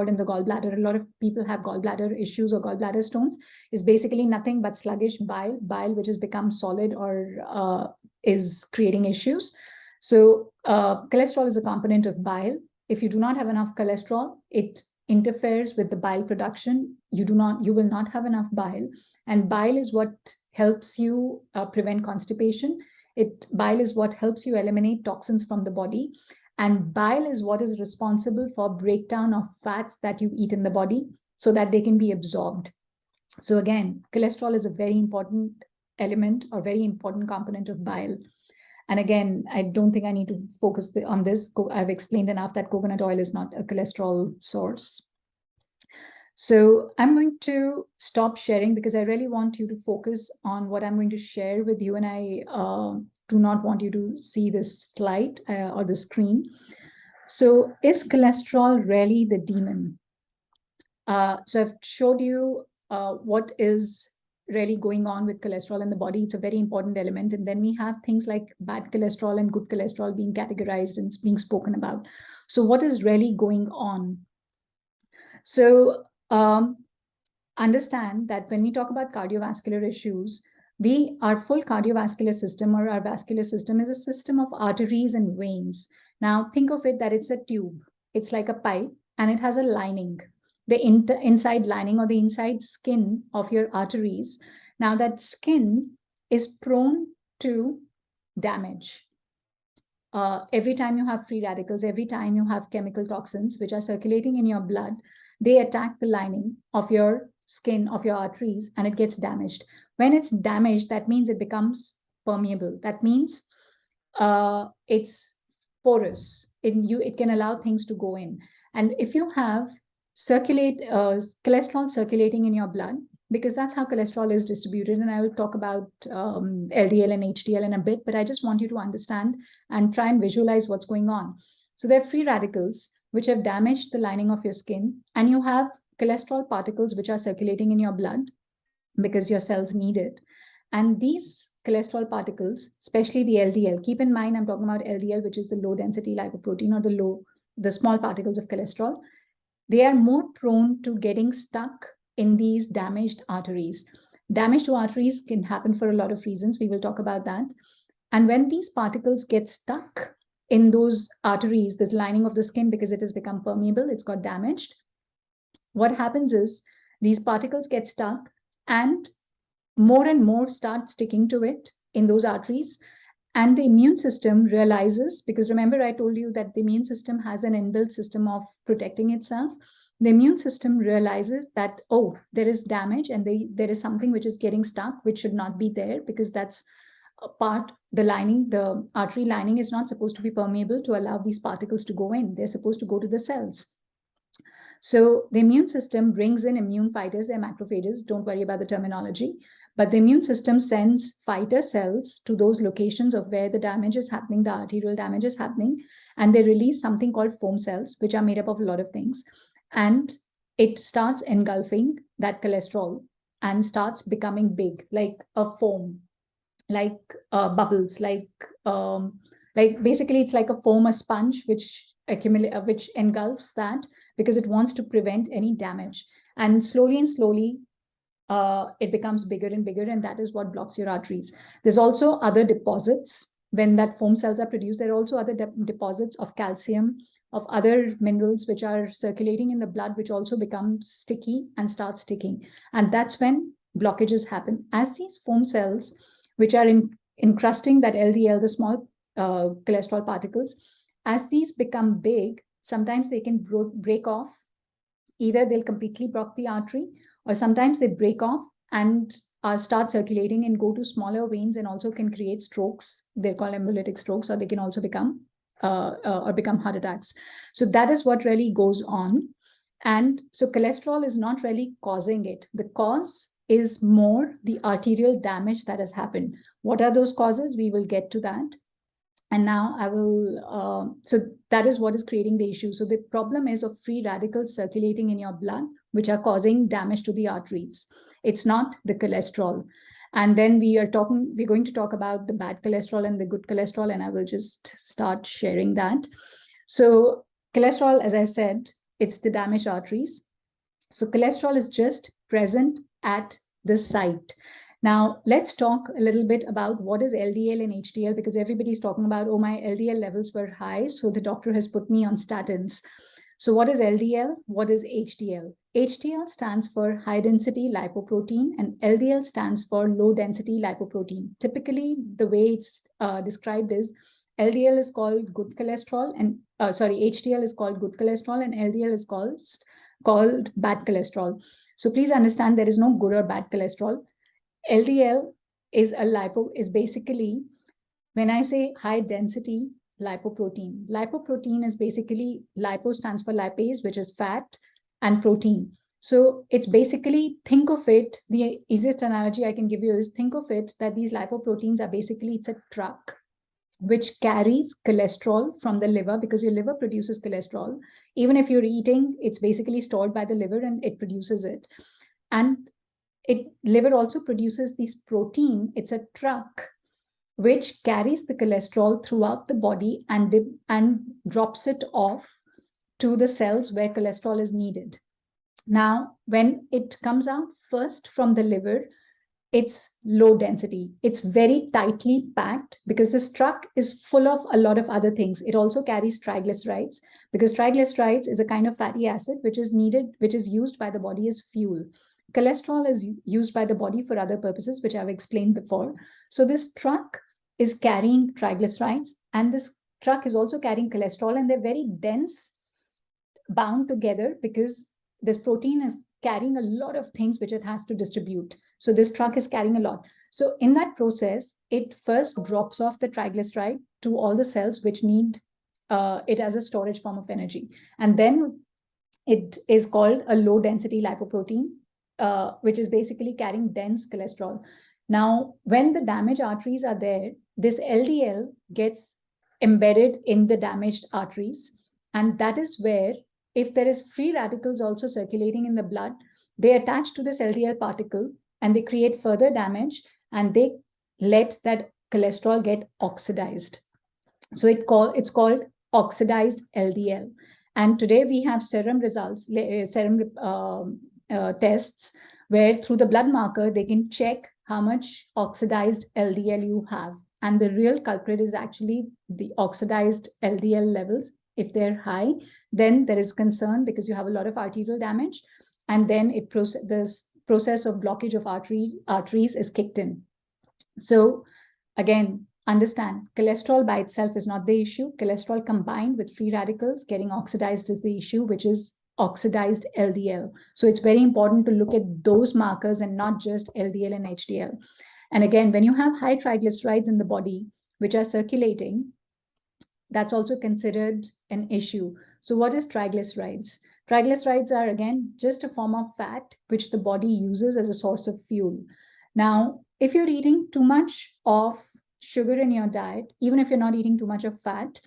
in the gallbladder. A lot of people have gallbladder issues or gallbladder stones. Is basically nothing but sluggish bile which has become solid or is creating issues. So cholesterol is a component of bile. If you do not have enough cholesterol, it interferes with the bile production. You will not have enough bile. And bile is what helps you prevent constipation. Bile is what helps you eliminate toxins from the body. And bile is what is responsible for breakdown of fats that you eat in the body so that they can be absorbed. So again, cholesterol is a very important element or very important component of bile. And again, I don't think I need to focus on this. I've explained enough that coconut oil is not a cholesterol source. So I'm going to stop sharing because I really want you to focus on what I'm going to share with you. And I do not want you to see this slide or the screen. So is cholesterol really the demon? So I've showed you what is really going on with cholesterol in the body. It's a very important element. And then we have things like bad cholesterol and good cholesterol being categorized and being spoken about. So what is really going on? So understand that when we talk about cardiovascular issues, our full cardiovascular system, or our vascular system, is a system of arteries and veins. Now think of it that it's a tube. It's like a pipe, and it has a lining, the inside lining or the inside skin of your arteries. Now that skin is prone to damage. Every time you have free radicals, every time you have chemical toxins which are circulating in your blood, they attack the lining of your skin, of your arteries, and it gets damaged. When it's damaged, that means it becomes permeable. That means it's porous. It can allow things to go in. And if you have cholesterol circulating in your blood, because that's how cholesterol is distributed, and I will talk about LDL and HDL in a bit, but I just want you to understand and try and visualize what's going on. So there are free radicals which have damaged the lining of your skin, and you have cholesterol particles which are circulating in your blood because your cells need it. And these cholesterol particles, especially the LDL, keep in mind I'm talking about LDL, which is the low density lipoprotein, or the small particles of cholesterol. They are more prone to getting stuck in these damaged arteries. Damage to arteries can happen for a lot of reasons. We will talk about that. And when these particles get stuck in those arteries, this lining of the skin, because it has become permeable, it's got damaged, what happens is these particles get stuck and more start sticking to it in those arteries. And the immune system realizes, because remember I told you that the immune system has an inbuilt system of protecting itself. The immune system realizes that, oh, there is damage and there is something which is getting stuck, which should not be there, because that's a part, the artery lining is not supposed to be permeable to allow these particles to go in. They're supposed to go to the cells. So the immune system brings in immune fighters, they're macrophages, don't worry about the terminology, but the immune system sends fighter cells to those locations of where the damage is happening, the arterial damage is happening, and they release something called foam cells, which are made up of a lot of things. And it starts engulfing that cholesterol and starts becoming big, like a foam, like bubbles, like basically it's like a foam, a sponge, which engulfs that, because it wants to prevent any damage. And slowly it becomes bigger and bigger, and that is what blocks your arteries. There's also other deposits. When that foam cells are produced, there are also other deposits of calcium, of other minerals which are circulating in the blood, which also become sticky and start sticking. And that's when blockages happen. As these foam cells, which are encrusting that LDL, the small cholesterol particles, as these become big, sometimes they can break off. Either they'll completely block the artery, or sometimes they break off and start circulating and go to smaller veins and also can create strokes. They're called embolytic strokes, or they can also become heart attacks. So that is what really goes on. And so cholesterol is not really causing it. The cause is more the arterial damage that has happened. What are those causes? We will get to that. And now I will, so that is what is creating the issue. So the problem is of free radicals circulating in your blood, which are causing damage to the arteries. It's not the cholesterol. And then we're going to talk about the bad cholesterol and the good cholesterol, and I will just start sharing that. So cholesterol, as I said, it's the damaged arteries. So cholesterol is just present at the site. Now, let's talk a little bit about what is LDL and HDL, because everybody's talking about, oh, my LDL levels were high, so the doctor has put me on statins. So what is LDL? What is HDL? HDL stands for high density lipoprotein, and LDL stands for low density lipoprotein. Typically, the way it's described is LDL is called good cholesterol, and HDL is called good cholesterol, and LDL is called bad cholesterol. So please understand there is no good or bad cholesterol. LDL is basically, when I say high density lipoprotein, lipoprotein is basically, lipo stands for lipase, which is fat, and protein. So it's basically, think of it, the easiest analogy I can give you is, think of it that these lipoproteins are basically, it's a truck which carries cholesterol from the liver, because your liver produces cholesterol. Even if you're eating, it's basically stored by the liver and it produces it. And liver also produces this protein. It's a truck which carries the cholesterol throughout the body and drops it off to the cells where cholesterol is needed. Now, when it comes out first from the liver, it's low density. It's very tightly packed because this truck is full of a lot of other things. It also carries triglycerides, because triglycerides is a kind of fatty acid which is used by the body as fuel. Cholesterol is used by the body for other purposes, which I've explained before. So this truck is carrying triglycerides, and this truck is also carrying cholesterol, and they're very dense, bound together, because this protein is carrying a lot of things which it has to distribute. So this truck is carrying a lot. So in that process, it first drops off the triglyceride to all the cells which need it as a storage form of energy. And then it is called a low density lipoprotein, which is basically carrying dense cholesterol. Now, when the damaged arteries are there, this LDL gets embedded in the damaged arteries. And that is where, if there is free radicals also circulating in the blood, they attach to this LDL particle and they create further damage, and they let that cholesterol get oxidized. So it's called oxidized LDL. And today we have serum results, tests, where through the blood marker, they can check how much oxidized LDL you have. And the real culprit is actually the oxidized LDL levels. If they're high, then there is concern because you have a lot of arterial damage. And then this process of blockage of arteries is kicked in. So again, understand, cholesterol by itself is not the issue. Cholesterol combined with free radicals getting oxidized is the issue, which is oxidized LDL. So it's very important to look at those markers and not just LDL and HDL. And again, when you have high triglycerides in the body, which are circulating, that's also considered an issue. So what is triglycerides? Triglycerides are, again, just a form of fat which the body uses as a source of fuel. Now, if you're eating too much of sugar in your diet, even if you're not eating too much of fat,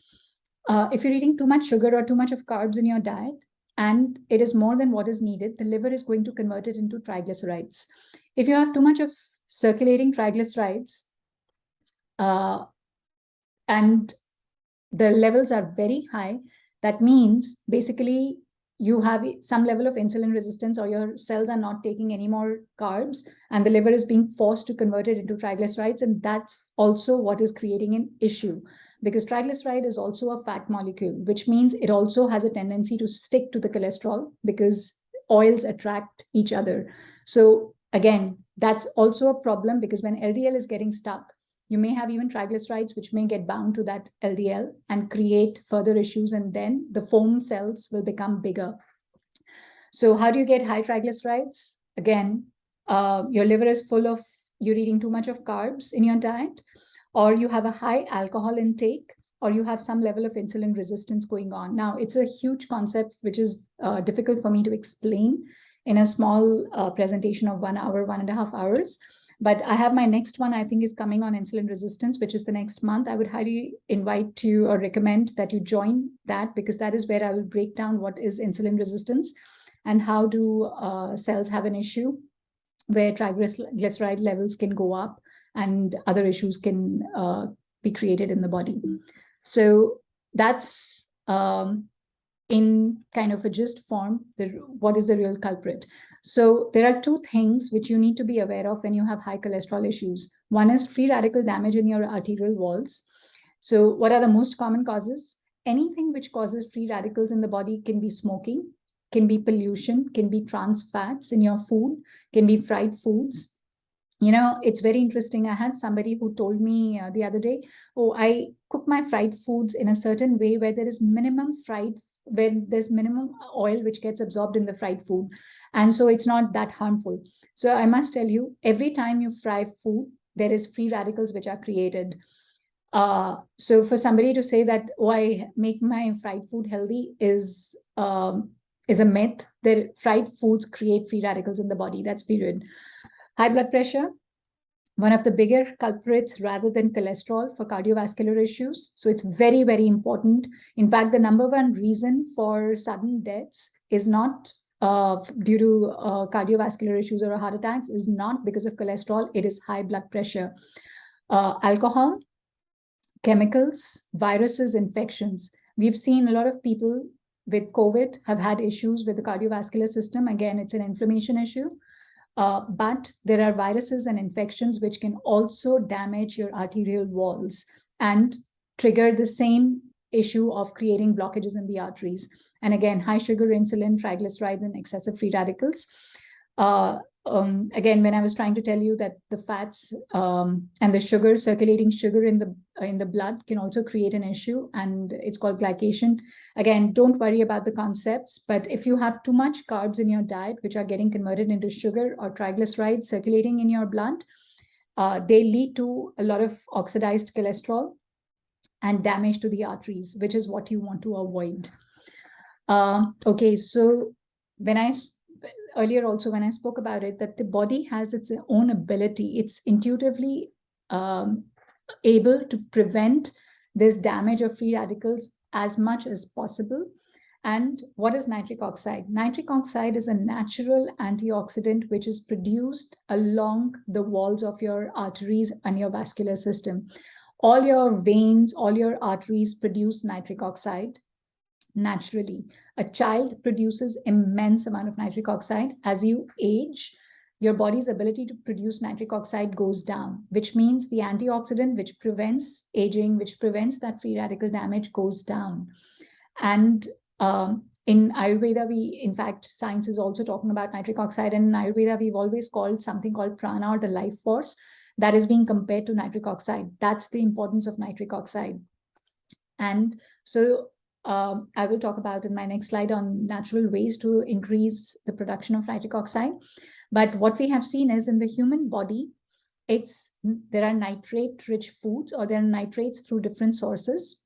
if you're eating too much sugar or too much of carbs in your diet, and it is more than what is needed, the liver is going to convert it into triglycerides. If you have too much of circulating triglycerides, and the levels are very high, that means basically you have some level of insulin resistance, or your cells are not taking any more carbs, and the liver is being forced to convert it into triglycerides. And that's also what is creating an issue, because triglyceride is also a fat molecule, which means it also has a tendency to stick to the cholesterol because oils attract each other. So again, that's also a problem, because when LDL is getting stuck, you may have even triglycerides which may get bound to that LDL and create further issues, and then the foam cells will become bigger. So how do you get high triglycerides? Again, your liver is full of, you're eating too much of carbs in your diet, or you have a high alcohol intake, or you have some level of insulin resistance going on. Now, it's a huge concept which is difficult for me to explain in a small presentation of 1 hour, 1.5 hours. But I have my next one, I think, is coming on insulin resistance, which is the next month. I would highly invite you or recommend that you join that, because that is where I will break down what is insulin resistance and how do cells have an issue where triglyceride levels can go up and other issues can be created in the body. So that's in kind of a gist form, what is the real culprit. So there are two things which you need to be aware of when you have high cholesterol issues. One is free radical damage in your arterial walls. So what are the most common causes? Anything which causes free radicals in the body can be smoking, can be pollution, can be trans fats in your food, can be fried foods. You know, it's very interesting. I had somebody who told me the other day, oh, I cook my fried foods in a certain way where there is minimum oil which gets absorbed in the fried food. And so it's not that harmful. So I must tell you, every time you fry food, there is free radicals which are created. So for somebody to say that, oh, I make my fried food healthy is a myth. That fried foods create free radicals in the body. That's period. High blood pressure, one of the bigger culprits rather than cholesterol for cardiovascular issues. So it's very, very important. In fact, the number one reason for sudden deaths is not due to cardiovascular issues or heart attacks is not because of cholesterol, it is high blood pressure. Alcohol, chemicals, viruses, infections. We've seen a lot of people with COVID have had issues with the cardiovascular system. Again, it's an inflammation issue. But there are viruses and infections which can also damage your arterial walls and trigger the same issue of creating blockages in the arteries. And again, high sugar, insulin, triglycerides, and excessive free radicals. Again, when I was trying to tell you that the fats and the sugar, circulating sugar in the blood can also create an issue, and it's called glycation. Again, don't worry about the concepts, but if you have too much carbs in your diet, which are getting converted into sugar or triglycerides circulating in your blood, they lead to a lot of oxidized cholesterol and damage to the arteries, which is what you want to avoid. Okay, so earlier also when I spoke about it, that the body has its own ability, it's intuitively able to prevent this damage of free radicals as much as possible. And what is nitric oxide? Nitric oxide is a natural antioxidant which is produced along the walls of your arteries and your vascular system. All your veins, all your arteries produce nitric oxide naturally. A child produces immense amount of nitric oxide. As you age, your body's ability to produce nitric oxide goes down, which means the antioxidant which prevents aging, which prevents that free radical damage goes down. And in Ayurveda, in fact, science is also talking about nitric oxide. And in Ayurveda, we've always called something called prana, or the life force, that is being compared to nitric oxide. That's the importance of nitric oxide. And so I will talk about in my next slide on natural ways to increase the production of nitric oxide. But what we have seen is in the human body, there are nitrate-rich foods, or there are nitrates through different sources.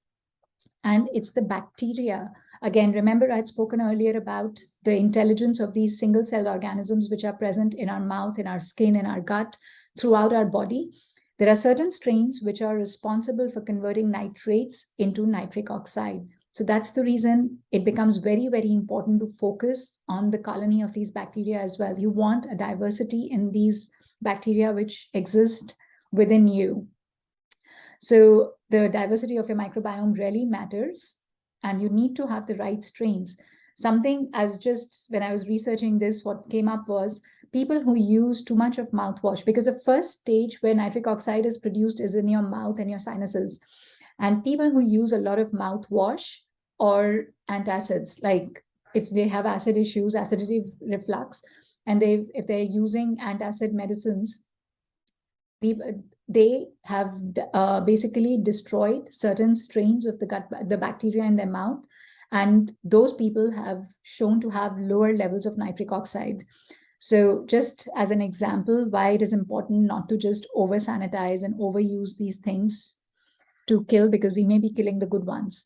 And it's the bacteria. Again, remember I had spoken earlier about the intelligence of these single-celled organisms which are present in our mouth, in our skin, in our gut, throughout our body. There are certain strains which are responsible for converting nitrates into nitric oxide. So that's the reason it becomes very, very important to focus on the colony of these bacteria as well. You want a diversity in these bacteria which exist within you. So the diversity of your microbiome really matters, and you need to have the right strains. Something as just when I was researching this, what came up was people who use too much of mouthwash, because the first stage where nitric oxide is produced is in your mouth and your sinuses. And people who use a lot of mouthwash or antacids, like if they have acid issues, acidity reflux, and if they're using antacid medicines, they have basically destroyed certain strains of the bacteria in their mouth. And those people have shown to have lower levels of nitric oxide. So just as an example, why it is important not to just over sanitize and overuse these things to kill, because we may be killing the good ones.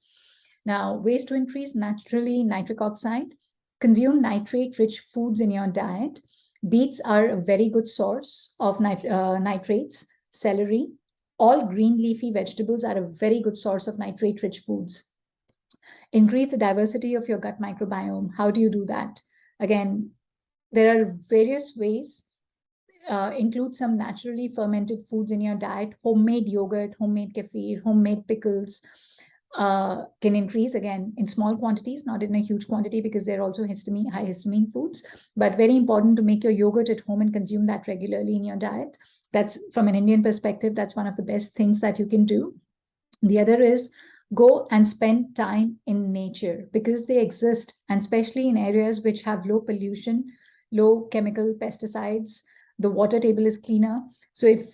Now, ways to increase naturally nitric oxide: consume nitrate-rich foods in your diet. Beets are a very good source of nitrates. Celery, all green leafy vegetables are a very good source of nitrate-rich foods. Increase the diversity of your gut microbiome. How do you do that? Again, there are various ways. Include some naturally fermented foods in your diet. Homemade yogurt, homemade kefir, homemade pickles can increase, again, in small quantities, not in a huge quantity, because they're also high histamine foods. But very important to make your yogurt at home and consume that regularly in your diet. That's, from an Indian perspective, that's one of the best things that you can do. The other is go and spend time in nature, because they exist, and especially in areas which have low pollution, low chemical pesticides, the water table is cleaner. So if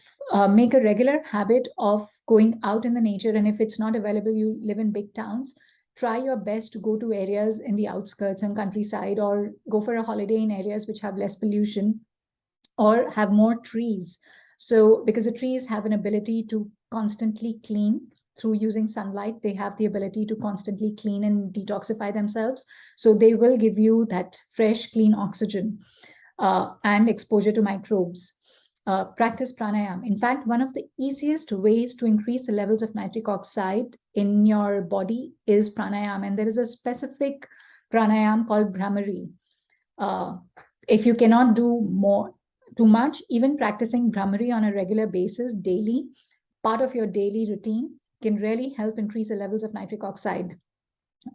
make a regular habit of going out in the nature, and if it's not available, you live in big towns, try your best to go to areas in the outskirts and countryside, or go for a holiday in areas which have less pollution or have more trees. So because the trees have an ability to constantly clean through using sunlight, they have the ability to constantly clean and detoxify themselves. So they will give you that fresh, clean oxygen and exposure to microbes. Practice pranayama. In fact, one of the easiest ways to increase the levels of nitric oxide in your body is pranayama. And there is a specific pranayama called Brahmari. if you cannot do too much, even practicing Brahmari on a regular basis daily, part of your daily routine, can really help increase the levels of nitric oxide,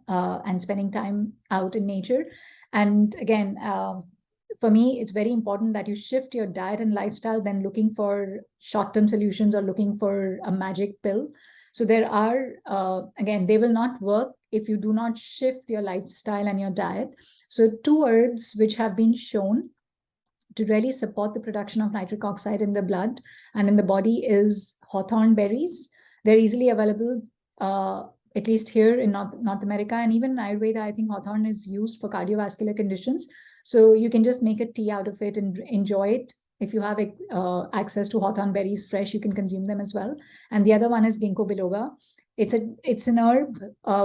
and spending time out in nature. And again, for me, it's very important that you shift your diet and lifestyle than looking for short-term solutions or looking for a magic pill. So there are, again, they will not work if you do not shift your lifestyle and your diet. So 2 herbs which have been shown to really support the production of nitric oxide in the blood and in the body is hawthorn berries. They're easily available, at least here in North America, and even in Ayurveda, I think hawthorn is used for cardiovascular conditions. So you can just make a tea out of it and enjoy it. If you have access to hawthorn berries fresh, you can consume them as well. And the other one is ginkgo biloba. It's an herb,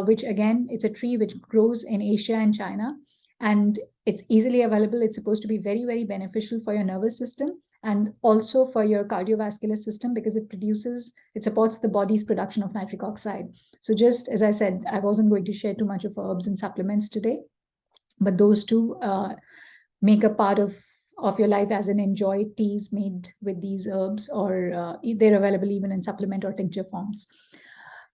which again, it's a tree which grows in Asia and China, and it's easily available. It's supposed to be very, very beneficial for your nervous system and also for your cardiovascular system, because it supports the body's production of nitric oxide. So just as I said, I wasn't going to share too much of herbs and supplements today, but those two make a part of your life, as in enjoy teas made with these herbs, or they're available even in supplement or tincture forms.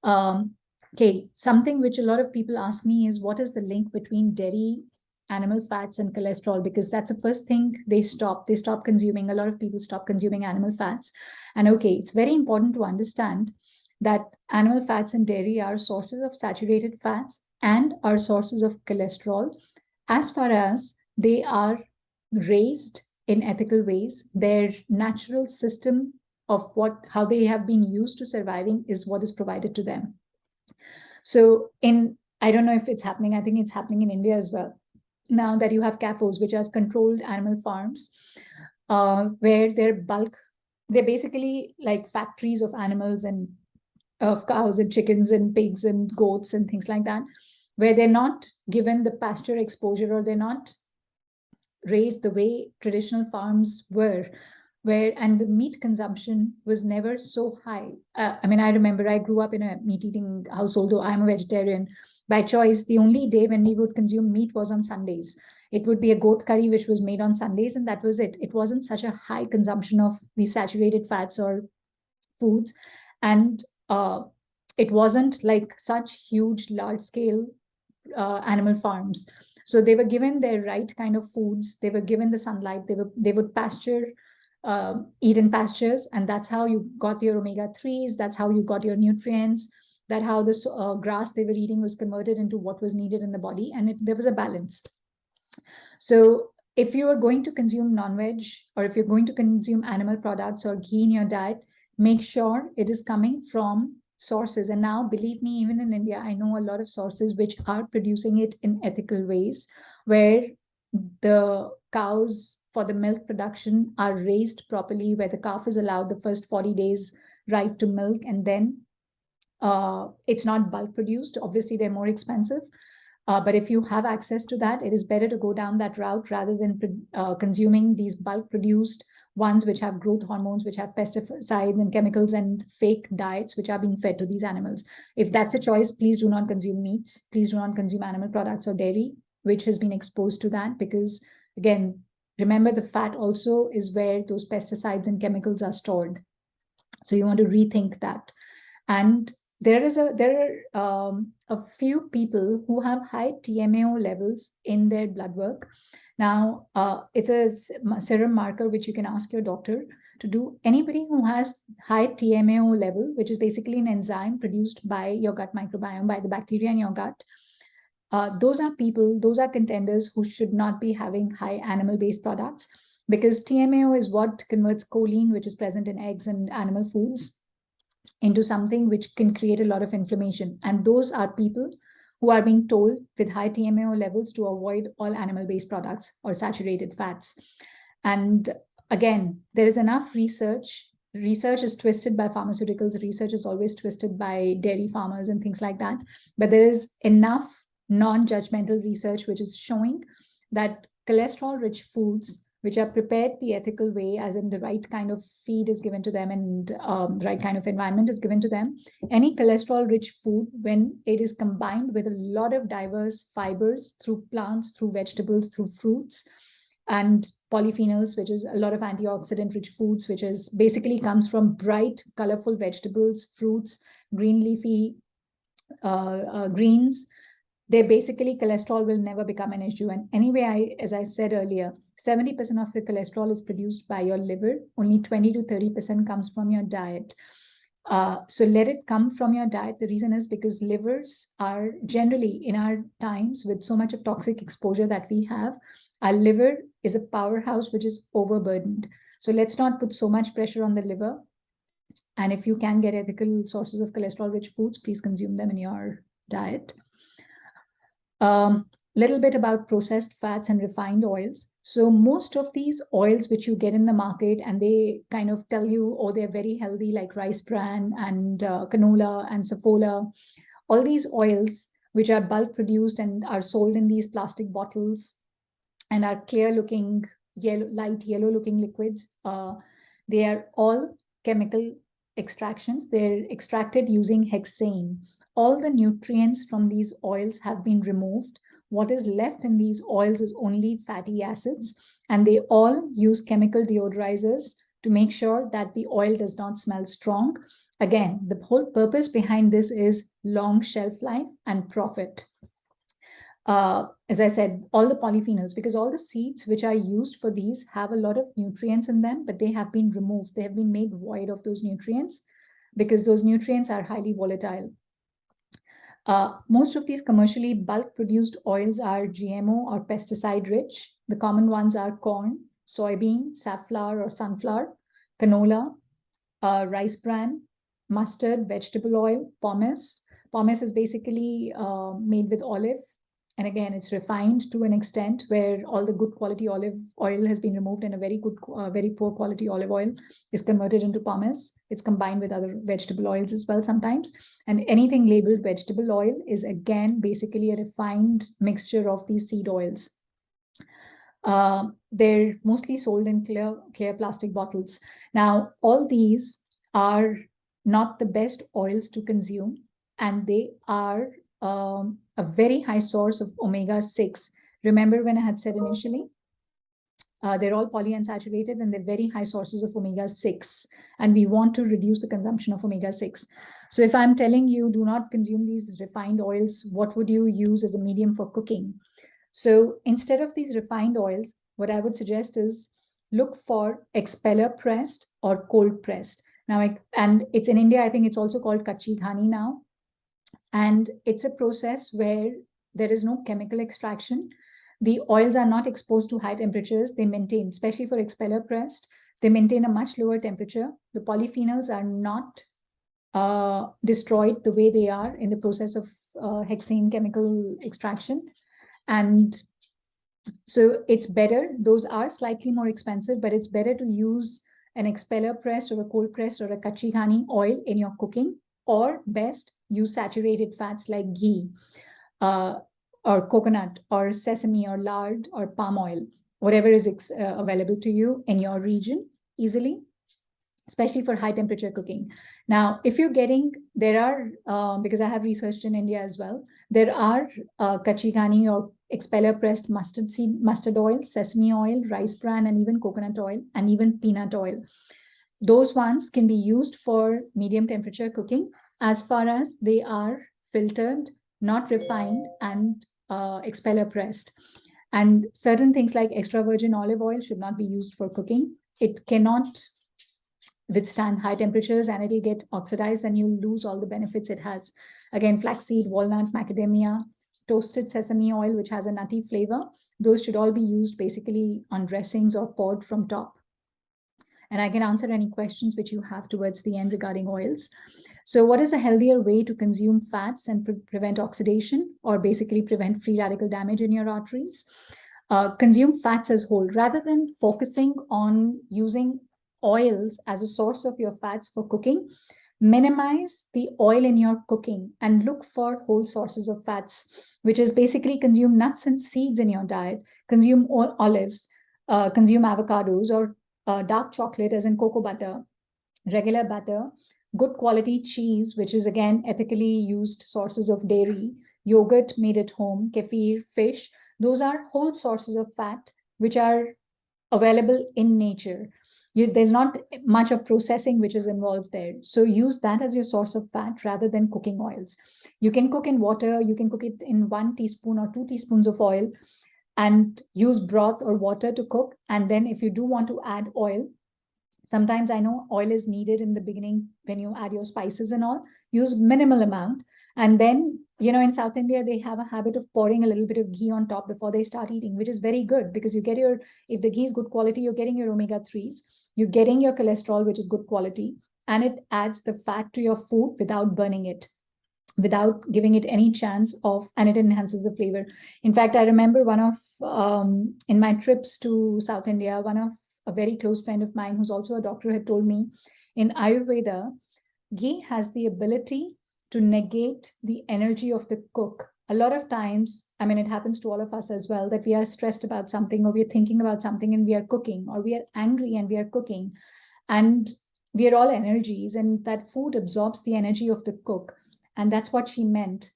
Okay, something which a lot of people ask me is, what is the link between dairy, animal fats, and cholesterol? Because that's the first thing they stop consuming. A lot of people stop consuming animal fats. And okay, it's very important to understand that animal fats and dairy are sources of saturated fats and are sources of cholesterol, as far as they are raised in ethical ways. Their natural system of how they have been used to surviving is what is provided to them. So I don't know if it's happening, I think it's happening in India as well, now that you have CAFOs, which are controlled animal farms, where they're basically like factories of animals and of cows and chickens and pigs and goats and things like that, where they're not given the pasture exposure, or they're not raised the way traditional farms were, and the meat consumption was never so high. I mean, I remember I grew up in a meat-eating household, though I'm a vegetarian by choice. The only day when we would consume meat was on Sundays. It would be a goat curry which was made on Sundays, and that was it. It wasn't such a high consumption of these saturated fats or foods, and it wasn't like such huge, large-scale animal farms. So they were given their right kind of foods. They were given the sunlight. They would eat in pastures, and that's how you got your omega-3s. That's how you got your nutrients. That how this grass they were eating was converted into what was needed in the body, and there was a balance. So if you are going to consume non-veg, or if you're going to consume animal products or ghee in your diet, make sure it is coming from sources. And now, believe me, even in India, I know a lot of sources which are producing it in ethical ways, where the cows for the milk production are raised properly, where the calf is allowed the first 40 days right to milk, and then it's not bulk produced. Obviously, they're more expensive. But if you have access to that, it is better to go down that route rather than consuming these bulk produced ones which have growth hormones, which have pesticides and chemicals and fake diets which are being fed to these animals. If that's a choice, please do not consume meats. Please do not consume animal products or dairy, which has been exposed to that, because again, remember, the fat also is where those pesticides and chemicals are stored. So you want to rethink that. And there are a few people who have high TMAO levels in their blood work. Now, it's a serum marker which you can ask your doctor to do. Anybody who has high TMAO level, which is basically an enzyme produced by your gut microbiome, by the bacteria in your gut, those are contenders who should not be having high animal-based products, because TMAO is what converts choline, which is present in eggs and animal foods, into something which can create a lot of inflammation. And those are people who are being told with high TMAO levels to avoid all animal-based products or saturated fats. And again, there is enough research. Research is twisted by pharmaceuticals. Research is always twisted by dairy farmers and things like that. But there is enough non-judgmental research which is showing that cholesterol-rich foods which are prepared the ethical way, as in the right kind of feed is given to them and the right kind of environment is given to them. Any cholesterol-rich food, when it is combined with a lot of diverse fibers through plants, through vegetables, through fruits, and polyphenols, which is a lot of antioxidant-rich foods, which is basically comes from bright, colorful vegetables, fruits, green leafy greens, they basically, cholesterol will never become an issue. And anyway, as I said earlier, 70% of the cholesterol is produced by your liver. Only 20 to 30% comes from your diet. So let it come from your diet. The reason is because livers are generally, in our times, with so much of toxic exposure that we have, our liver is a powerhouse which is overburdened. So let's not put so much pressure on the liver. And if you can get ethical sources of cholesterol-rich foods, please consume them in your diet. Little bit about processed fats and refined oils. So most of these oils which you get in the market and they kind of tell you, oh, they're very healthy, like rice bran and canola and safflower, all these oils which are bulk produced and are sold in these plastic bottles and are clear looking, light yellow looking liquids, they are all chemical extractions. They're extracted using hexane. All the nutrients from these oils have been removed. What is left in these oils is only fatty acids, and they all use chemical deodorizers to make sure that the oil does not smell strong. Again, the whole purpose behind this is long shelf life and profit. As I said, all the polyphenols, because all the seeds which are used for these have a lot of nutrients in them, but they have been removed. They have been made void of those nutrients because those nutrients are highly volatile. Most of these commercially bulk produced oils are GMO or pesticide rich. The common ones are corn, soybean, safflower or sunflower, canola, rice bran, mustard, vegetable oil, pomace. Pomace is basically made with olive. And again, it's refined to an extent where all the good quality olive oil has been removed and a very poor quality olive oil is converted into pomace. It's combined with other vegetable oils as well sometimes. And anything labeled vegetable oil is again basically a refined mixture of these seed oils. They're mostly sold in clear plastic bottles. Now, all these are not the best oils to consume, and they are a very high source of omega-6. Remember when I had said initially, they're all polyunsaturated and they're very high sources of omega-6. And we want to reduce the consumption of omega-6. So if I'm telling you do not consume these refined oils, what would you use as a medium for cooking? So instead of these refined oils, what I would suggest is look for expeller pressed or cold pressed. Now, and it's in India, I think it's also called kachi ghani now. And it's a process where there is no chemical extraction. The oils are not exposed to high temperatures. They maintain, especially for expeller pressed, they maintain a much lower temperature. The polyphenols are not destroyed the way they are in the process of hexane chemical extraction. And so it's better. Those are slightly more expensive, but it's better to use an expeller pressed or a cold pressed or a kachi ghani oil in your cooking, or best, use saturated fats like ghee or coconut or sesame or lard or palm oil, whatever is available to you in your region easily, especially for high temperature cooking. Now, if you're getting, there are, because I have researched in India as well, there are kachi ghani or expeller pressed mustard oil, sesame oil, rice bran, and even coconut oil, and even peanut oil. Those ones can be used for medium temperature cooking as far as they are filtered, not refined, and expeller pressed. And certain things like extra virgin olive oil should not be used for cooking. It cannot withstand high temperatures and it'll get oxidized and you'll lose all the benefits it has. Again, flaxseed, walnut, macadamia, toasted sesame oil, which has a nutty flavor, those should all be used basically on dressings or poured from top. And I can answer any questions which you have towards the end regarding oils. So what is a healthier way to consume fats and prevent oxidation, or basically prevent free radical damage in your arteries? Consume fats as whole. Rather than focusing on using oils as a source of your fats for cooking, minimize the oil in your cooking and look for whole sources of fats, which is basically consume nuts and seeds in your diet, consume olives, consume avocados or dark chocolate, as in cocoa butter, regular butter, good quality cheese, which is again ethically used sources of dairy, yogurt made at home, kefir, fish. Those are whole sources of fat which are available in nature. There's not much of processing which is involved there. So use that as your source of fat rather than cooking oils. You can cook in water, you can cook it in 1 teaspoon or 2 teaspoons of oil and use broth or water to cook. And then if you do want to add oil, sometimes I know oil is needed in the beginning when you add your spices and all, use minimal amount. And then, in South India, they have a habit of pouring a little bit of ghee on top before they start eating, which is very good because you get if the ghee is good quality, you're getting your omega-3s, you're getting your cholesterol, which is good quality, and it adds the fat to your food without burning it, without giving it any chance of, and it enhances the flavor. In fact, I remember one of, in my trips to South India, a very close friend of mine who's also a doctor had told me in Ayurveda, ghee has the ability to negate the energy of the cook. A lot of times, it happens to all of us as well, that we are stressed about something or we're thinking about something and we are cooking, or we are angry and we are cooking, and we are all energies, and that food absorbs the energy of the cook. And that's what she meant.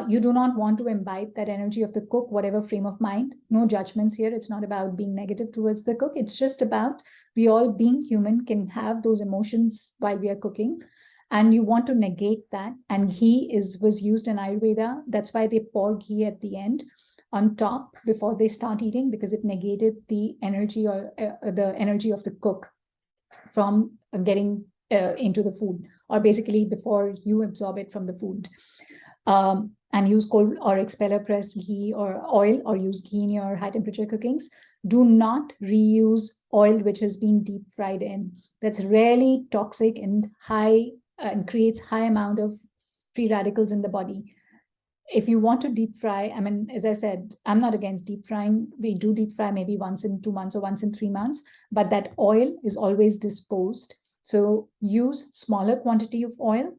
You do not want to imbibe that energy of the cook, whatever frame of mind. No judgments here. It's not about being negative towards the cook. It's just about we all, being human, can have those emotions while we are cooking. And you want to negate that. And ghee was used in Ayurveda. That's why they pour ghee at the end on top before they start eating, because it negated the energy or the energy of the cook from getting into the food, or basically before you absorb it from the food. And use cold or expeller pressed ghee or oil, or use ghee in your high temperature cookings. Do not reuse oil which has been deep fried in. That's really toxic and creates high amount of free radicals in the body. If you want to deep fry, as I said, I'm not against deep frying. We do deep fry maybe once in 2 months or once in 3 months, but that oil is always disposed. So use smaller quantity of oil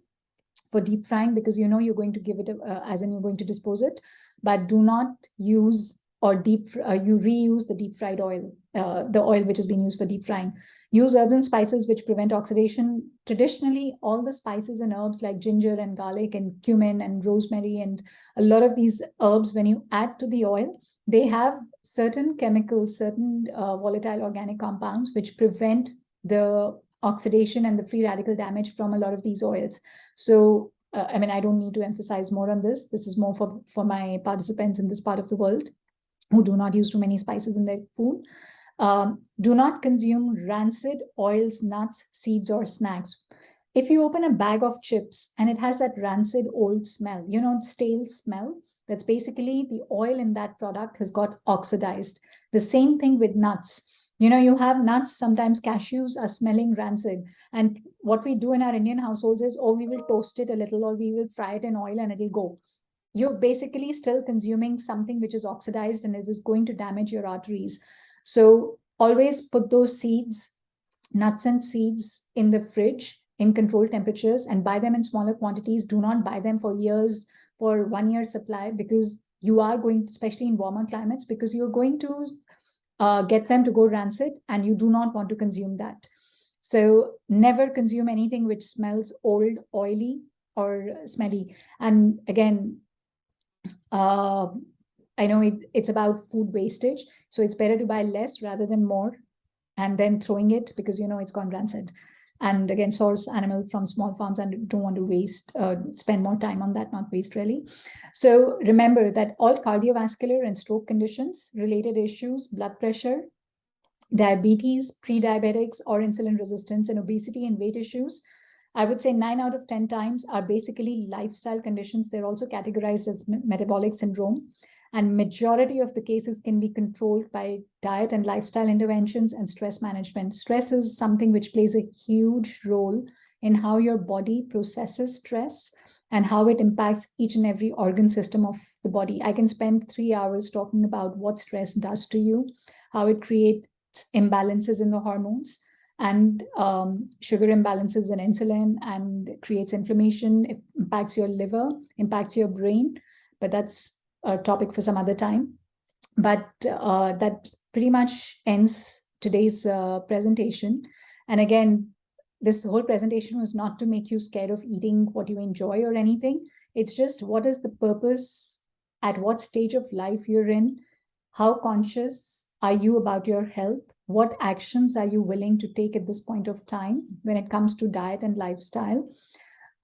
for deep frying, because you're going to give it as in you're going to dispose it, but do not use or you reuse the deep fried oil, the oil which has been used for deep frying. Use herbs and spices which prevent oxidation. Traditionally, all the spices and herbs like ginger and garlic and cumin and rosemary and a lot of these herbs, when you add to the oil, they have certain chemicals, certain volatile organic compounds which prevent the oxidation and the free radical damage from a lot of these oils. So, I don't need to emphasize more on this. This is more for my participants in this part of the world who do not use too many spices in their food. Do not consume rancid oils, nuts, seeds, or snacks. If you open a bag of chips and it has that rancid old smell, stale smell, that's basically the oil in that product has got oxidized. The same thing with nuts. You have nuts, sometimes cashews are smelling rancid. And what we do in our Indian households is, we will toast it a little or we will fry it in oil and it'll go. You're basically still consuming something which is oxidized and it is going to damage your arteries. So always put those seeds, nuts and seeds, in the fridge in controlled temperatures and buy them in smaller quantities. Do not buy them for years, for 1 year supply, because you are going, especially in warmer climates, because you're going to get them to go rancid and you do not want to consume that. So never consume anything which smells old, oily, or smelly. And again, I know it's about food wastage, so it's better to buy less rather than more and then throwing it because it's gone rancid. And again, source animal from small farms and don't want to waste, spend more time on that, not waste really. So remember that all cardiovascular and stroke conditions, related issues, blood pressure, diabetes, pre-diabetics or insulin resistance, and obesity and weight issues, I would say 9 out of 10 times are basically lifestyle conditions. They're also categorized as metabolic syndrome. And majority of the cases can be controlled by diet and lifestyle interventions and stress management. Stress is something which plays a huge role in how your body processes stress and how it impacts each and every organ system of the body. I can spend 3 hours talking about what stress does to you, how it creates imbalances in the hormones and sugar imbalances in insulin and creates inflammation. It impacts your liver, impacts your brain, but that's a topic for some other time. But that pretty much ends today's presentation. And again, this whole presentation was not to make you scared of eating what you enjoy or anything. It's just, what is the purpose, at what stage of life you're in, how conscious are you about your health, what actions are you willing to take at this point of time when it comes to diet and lifestyle,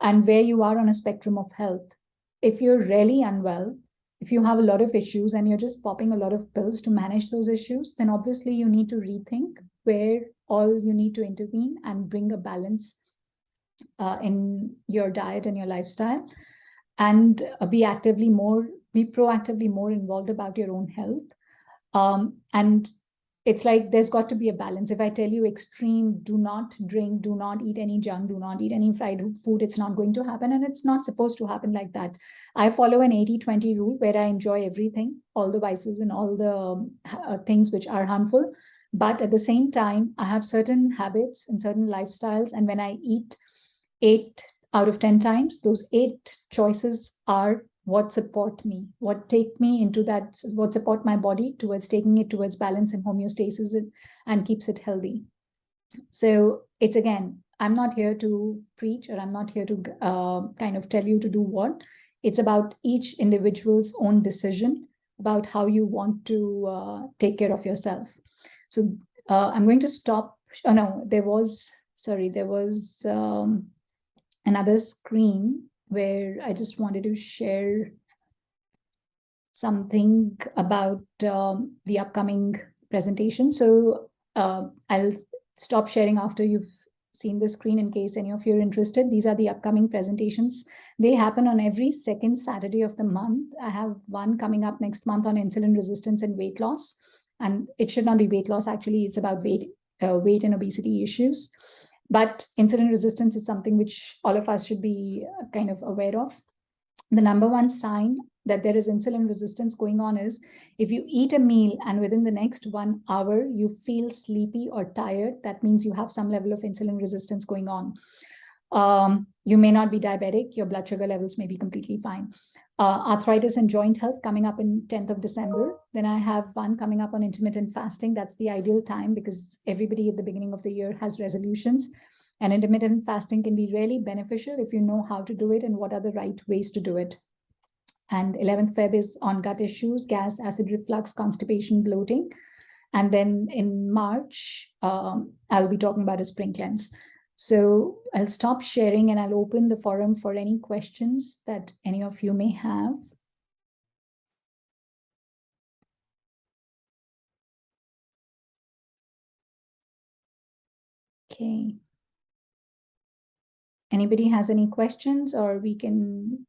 and where you are on a spectrum of health. If you're really unwell, if you have a lot of issues and you're just popping a lot of pills to manage those issues, then obviously you need to rethink where all you need to intervene and bring a balance in your diet and your lifestyle, and be proactively more involved about your own health. And it's like, there's got to be a balance. If I tell you extreme, do not drink, do not eat any junk, do not eat any fried food, it's not going to happen. And it's not supposed to happen like that. I follow an 80-20 rule where I enjoy everything, all the vices and all the things which are harmful. But at the same time, I have certain habits and certain lifestyles. And when I eat 8 out of 10 times, those 8 choices are what support me, what take me into that, what support my body towards taking it towards balance and homeostasis and keeps it healthy. So it's, again, I'm not here to preach, or I'm not here to kind of tell you to do what. It's about each individual's own decision about how you want to take care of yourself. So I'm going to stop. Oh no, there was another screen where I just wanted to share something about the upcoming presentation. So I'll stop sharing after you've seen the screen in case any of you are interested. These are the upcoming presentations. They happen on every second Saturday of the month. I have one coming up next month on insulin resistance and weight loss. And it should not be weight loss, actually, it's about weight and obesity issues. But insulin resistance is something which all of us should be kind of aware of. The number one sign that there is insulin resistance going on is if you eat a meal and within the next 1 hour you feel sleepy or tired, that means you have some level of insulin resistance going on. You may not be diabetic, your blood sugar levels may be completely fine. Arthritis and joint health coming up in 10th of December. Then I have one coming up on intermittent fasting. That's the ideal time because everybody at the beginning of the year has resolutions. And intermittent fasting can be really beneficial if you know how to do it and what are the right ways to do it. And 11th Feb is on gut issues, gas, acid reflux, constipation, bloating. And then in March, I'll be talking about a spring cleanse. So I'll stop sharing and I'll open the forum for any questions that any of you may have. Okay. Anybody has any questions, or we can